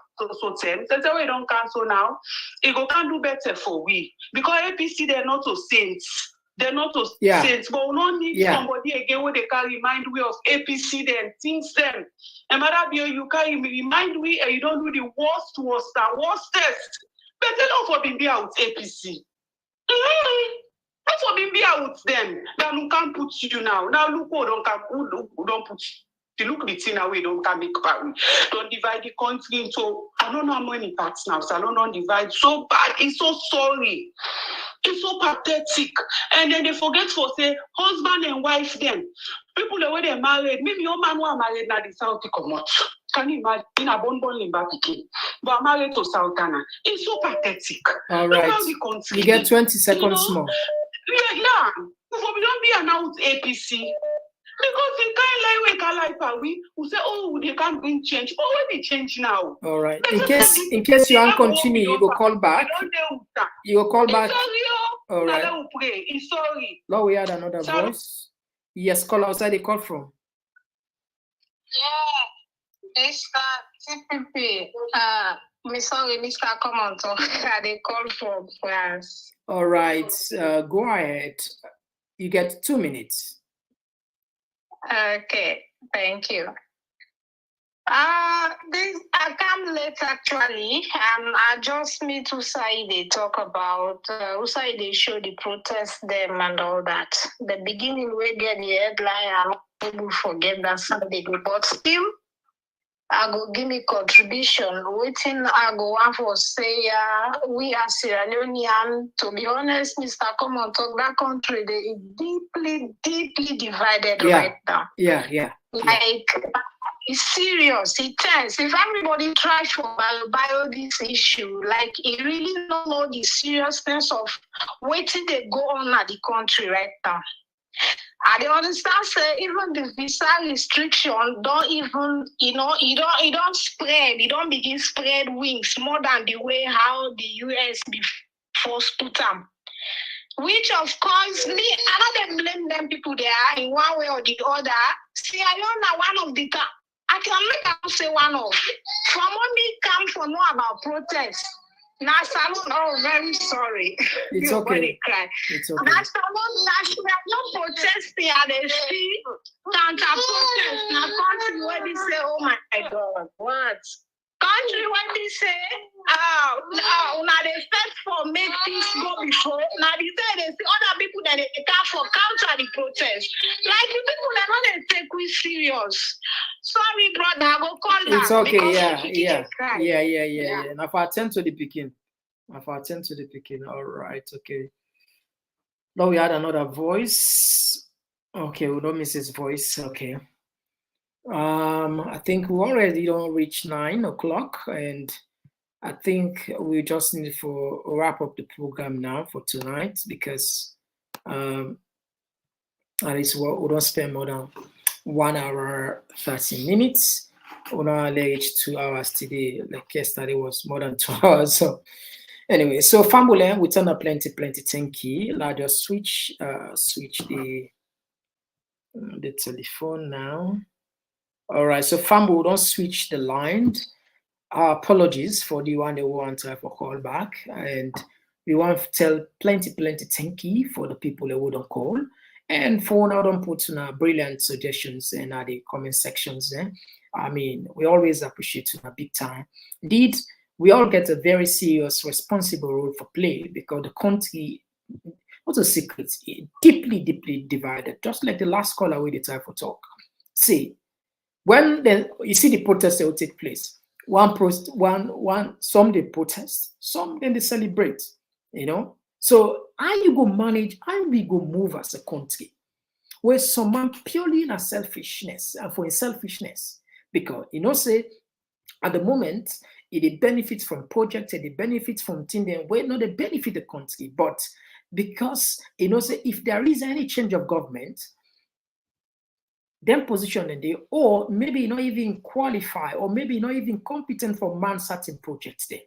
Speaker 21: So 10. That's why we don't cancel now. It can do better for we. Because APC, they're not so saints. They're not so saints. But we don't need somebody again where they can remind we of APC then, things then. And Madam, you can remind we and you don't do the worstest. But they don't for being out APC. Not for being out them. That we can't put you now. Now look who don't put you. Look the thing away, don't come make power. Don't divide the country into I don't know how many parts now. So I don't know divide so bad. It's so sorry. It's so pathetic. And then they forget for say husband and wife then. People the way they married, maybe your man who are married now the South come out. Can you imagine in a bon Limba Piki? But married to South Ghana. It's so pathetic.
Speaker 2: All right. You get 20 seconds more.
Speaker 21: Yeah. We don't be announced APC. Because the kind like we can like we say, oh, they can't bring change. Oh, when they change now.
Speaker 2: All right. In case you want to continue, you go call back. You go call back. All right.
Speaker 21: Sorry.
Speaker 2: Now we had another voice. Yes, call outside. They call from.
Speaker 1: Yeah, Mr. TPP. Sorry, Mr. Komon-Tok. They call from France.
Speaker 2: All right. Go ahead. You get 2 minutes.
Speaker 1: Okay, thank you. I come late actually. I just meet Usai. They talk about Usai. They show the protest them and all that. The beginning we get the headline. I'm not able to forget that Sunday, but still, I go give me contribution. Waiting, I go want for say we are Sierra Leonean. To be honest, Mr. Komon-Tok, that country they is deeply divided right now.
Speaker 2: Yeah.
Speaker 1: Like. It's serious, it's tense. If everybody tries to bio this issue, like it really don't know the seriousness of waiting they go on at the country right now. I don't understand, say even the visa restriction don't even, it don't spread, it don't begin spread wings more than the way how the US before put them. Which of course, me, I don't blame them people there in one way or the other. See, I know one of the time. I can make up say one of. From when me come for know about protest. Now, Salon, oh, very sorry.
Speaker 2: It's okay.
Speaker 1: Cry.
Speaker 2: It's okay.
Speaker 1: Now, Salon, no protesting, and they see counter protest. Now, country where they say, oh my God, what? Country when they say, now they set for make things go before. Now they say other people that they come for counter the protest. Like the people that don't take we serious. Sorry, brother, I will call
Speaker 2: It's
Speaker 1: that.
Speaker 2: okay, yeah. Now for attend to the picking. All right, okay. Now we had another voice. Okay, we don't miss his voice. Okay. I think we already don't reach 9 o'clock, and I think we just need to wrap up the program now for tonight because at least we don't spend more than 1 hour 30 minutes. We don't reach 2 hours today. Like yesterday was more than 2 hours. So anyway, so Fambule, we turn up plenty thank you. I'll just switch the telephone now. All right, so Fambo, don't switch the line. Apologies for the one that want to have a call back, and we want to tell plenty thank you for the people that wouldn't call, and for now don't put brilliant suggestions in the comment sections. I mean, we always appreciate big time. Indeed, we all get a very serious, responsible role for play because the country, what's a secret, deeply divided. Just like the last caller we did time for talk. See. When you see the protests that will take place, some they protest, some then they celebrate, So how you go manage, how we go move as a country, where someone purely in a selfishness and for selfishness, because say at the moment it benefits from projects, it benefits from things where not they benefit the country, but because say if there is any change of government. Then position in there, or maybe not even qualify, or maybe not even competent for man certain projects there.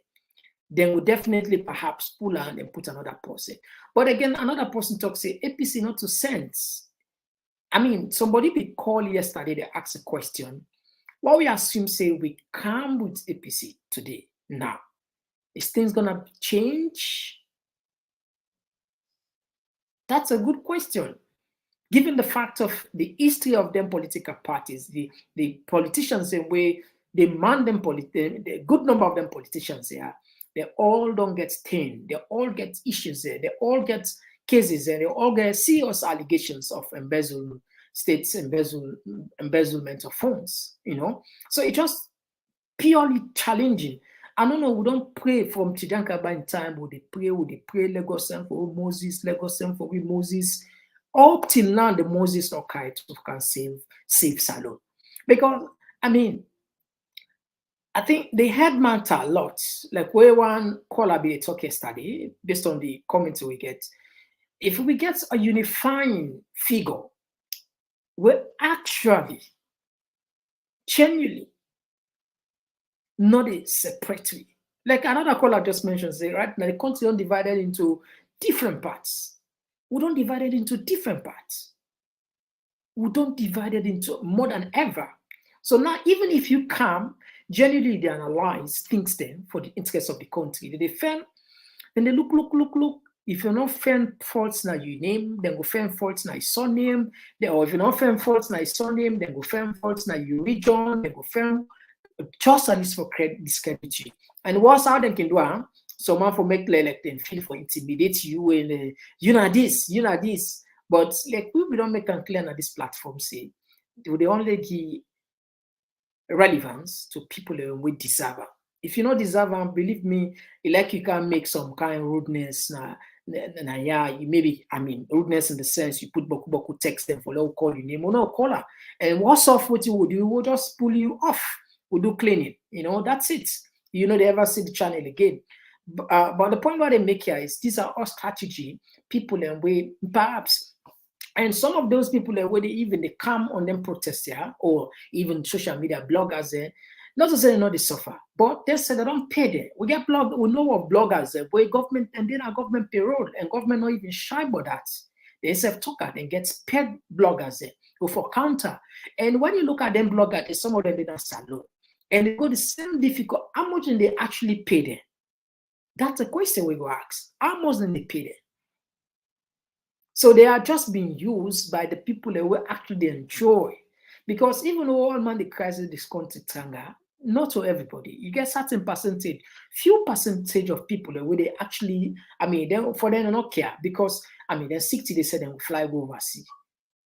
Speaker 2: Then we definitely perhaps pull out and put another person. But again, another person talks, say, APC not to sense. I mean, somebody be called yesterday, they asked a question. What we assume, say, we come with APC today. Now, is things gonna change? That's a good question. Given the fact of the history of them political parties, the politicians, the way they man them, the good number of them politicians there, they all don't get stained. They all get issues there. They all get cases there. They all get serious allegations of embezzlement of funds. So it's just purely challenging. I don't know. We don't pray from Chidankaba in time. We pray Lagos for Moses, Lagos for we Moses. Up till now, the Moses or Kite can save Salon. Because, I mean, I think they had matter a lot. Like where one caller be talk yesterday, based on the comments we get, if we get a unifying figure were actually genuinely not a separate. Like another caller just mentioned, say, right now the country don't divided into different parts. We don't divide it into different parts. We don't divide it into more than ever. So now, even if you come, generally they analyze things then for the interest of the country. They find, then they look. If you're not find faults now you name, then go find faults now your surname. Or if you're not find faults now your surname, then go find faults now your region, then go find just at least for discredit you. And what's how they can do, someone for make like them feel for intimidate you and you know this. But like we don't make them clear on this platform, say they only give relevance to people who deserve it. If you don't deserve them, believe me, like you can make some kind of rudeness. Yeah, you maybe, rudeness in the sense you put boku text them for they'll call your name or no caller. And what's off what you would do, we'll just pull you off. We'll do cleaning, that's it. They ever see the channel again. But the point what they make here is these are all strategy, people and way perhaps. And some of those people where they come on them protest here, or even social media bloggers there, not to say they suffer, but they say they don't pay them. We know of bloggers where government and then our government payroll and government not even shy about that. They self-talker and get paid bloggers go for counter. And when you look at them bloggers, some of them they don't salute. And they go the same difficult. How much do they actually pay them? That's a question we go ask. How much do they pay them? So they are just being used by the people that will actually enjoy. Because even though all man the crisis this country tanga, not to everybody. You get certain percentage, few percentage of people that will they actually, for them not care because then 60 they said they will fly go overseas.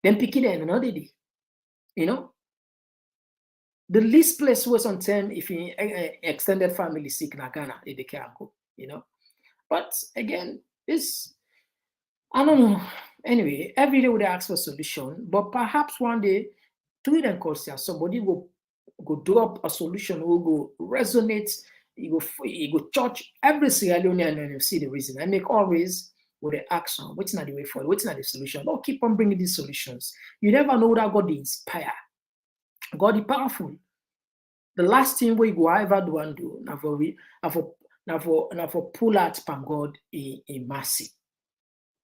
Speaker 2: Then pick it in another day. The least place was on time if you extended family sick in Ghana, they can't go, But again, this I don't know. Anyway, every day would ask for solution, but perhaps one day, through it and course, somebody will go drop a solution, will go resonate, you go touch every Sierra Leonean and you see the reason. I make always with the action, what's not the way forward, what's not the solution. Don't keep on bringing these solutions. You never know that God is inspire. God is powerful. The last thing we go ever do and do, now for pull out from God in mercy.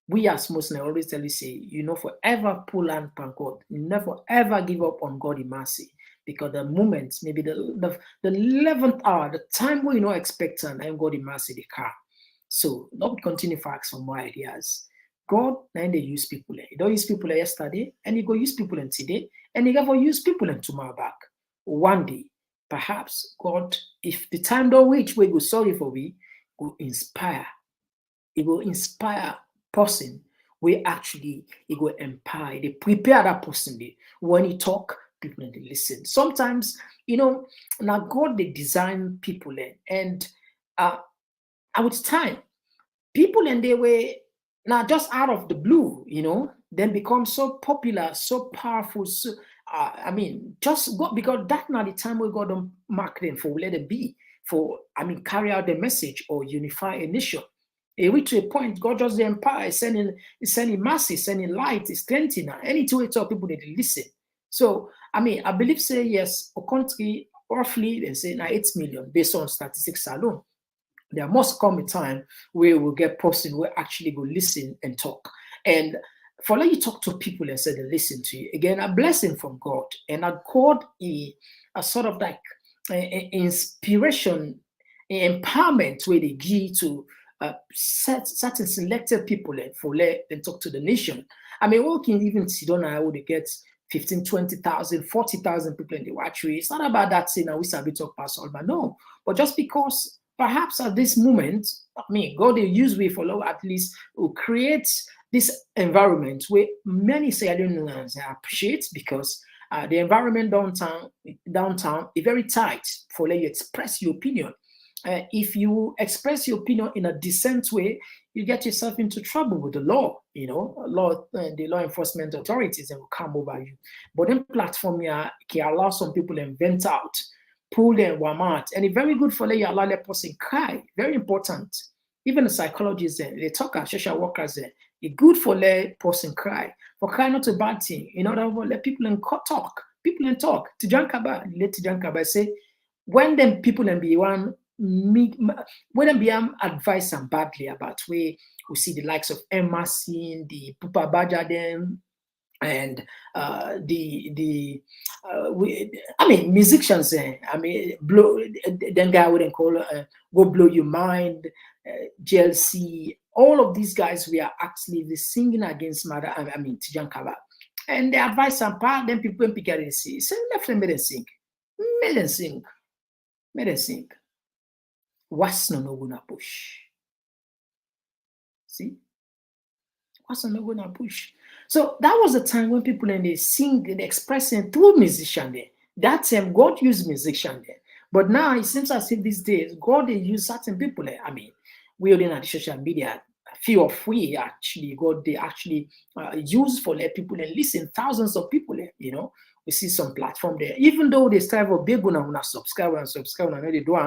Speaker 2: We as Muslims always tell you say, forever pull out from God. You never ever give up on God in mercy. Because the moment, maybe the 11th hour, the time where you not expect and God in mercy the car. So don't continue to ask for more ideas. God, then they use people. He don't use people yesterday, and he go use people in today, and he never use people in tomorrow back. One day, perhaps God, if the time don't reach, we go sorry for we, go inspire. It will inspire person. We actually, it will empower. They prepare that person. When you talk, people they listen. Sometimes, now God they design people and with time, people and they were now just out of the blue, then become so popular, so powerful. So just God, because that's not the time we got them mark them for let it be for carry out the message or unify a nation. It reach to a point, God just the empire is sending mercy, sending light, is plenty now. Any two way talk people they listen. So I believe say yes, a country roughly they say now 8 million based on statistics alone. There must come a time where we'll get person who actually go listen and talk. And for let you talk to people and say they listen to you. Again, a blessing from God. And a God a sort of like inspiration, empowerment where they give to certain selected people for let them talk to the nation. We can even sit down and they get 15, 20,000, 40,000 people in the watch. It's not about that saying we sabi talk past all, but no. But just because perhaps at this moment, God will use we for at least will create this environment where many Sierra Leoneans appreciate because the environment downtown is very tight for let you express your opinion. If you express your opinion in a decent way, you get yourself into trouble with the law. The law enforcement authorities will come over you. But then platform here can allow some people to vent out, pull them out, and it's very good for you allow that person cry. Very important. Even the psychologists, they talk as social workers, It's good for let person cry. For cry not a bad thing. In other words, let people in talk. People in talk. Tijankaba, let Tijankaba say, when them people and be one when them be advice them badly about where we see the likes of Emerson, the Pupa Baja them, and I mean musicians. I mean, blow. Then guy wouldn't call go blow your mind. GLC. All of these guys we are actually singing against Mother. I mean Tijankaba, and the advice and part. Then people in Piccadilly say, left them made sing, made sing. What's no gonna push? See, what's no gonna push? So that was the time when people and they sing, they expressing through musician there. That time God used musician there. But now it seems as if these days God they use certain people there. I mean, we are in the social media, a few of we actually God they actually use for let people and listen, thousands of people there, you know. We see some platform there, even though they strive for big one subscribe and I know they do.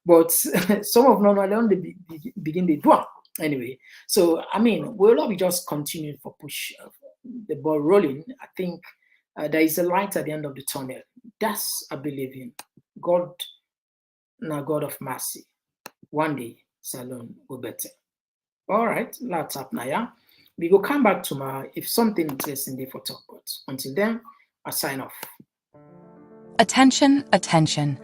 Speaker 2: But some of them only begin the do anyway. So I mean, we'll all be just continuing for push the ball rolling. I think there is a light at the end of the tunnel. That's I believe in. God, now God of mercy. One day, Salon will better. All right, let's up now. Yeah, we go come back tomorrow if something interesting there for talk. But until then, I sign off.
Speaker 18: Attention, attention.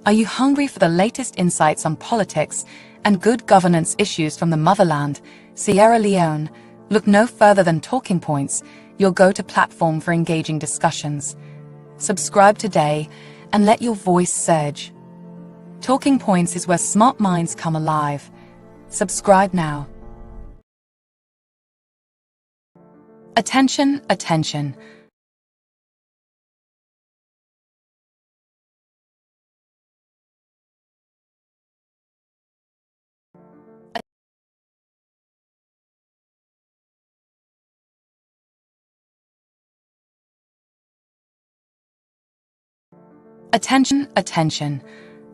Speaker 18: Are you hungry for the latest insights on politics and good governance issues from the motherland, Sierra Leone? Look no further than Talking Points, your go-to platform for engaging discussions. Subscribe today and let your voice surge. Talking Points is where smart minds come alive. Subscribe now. Attention, attention. Attention, attention.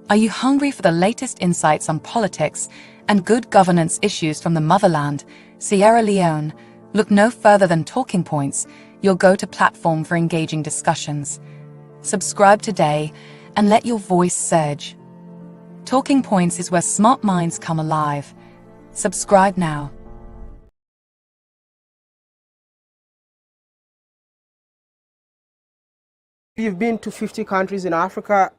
Speaker 18: Are you hungry for the latest insights on politics and good governance issues from the motherland, Sierra Leone? Look no further than Talking Points, your go-to platform for engaging discussions. Subscribe today and let your voice surge. Talking Points is where smart minds come alive. Subscribe now.
Speaker 3: You've been to 50 countries in Africa.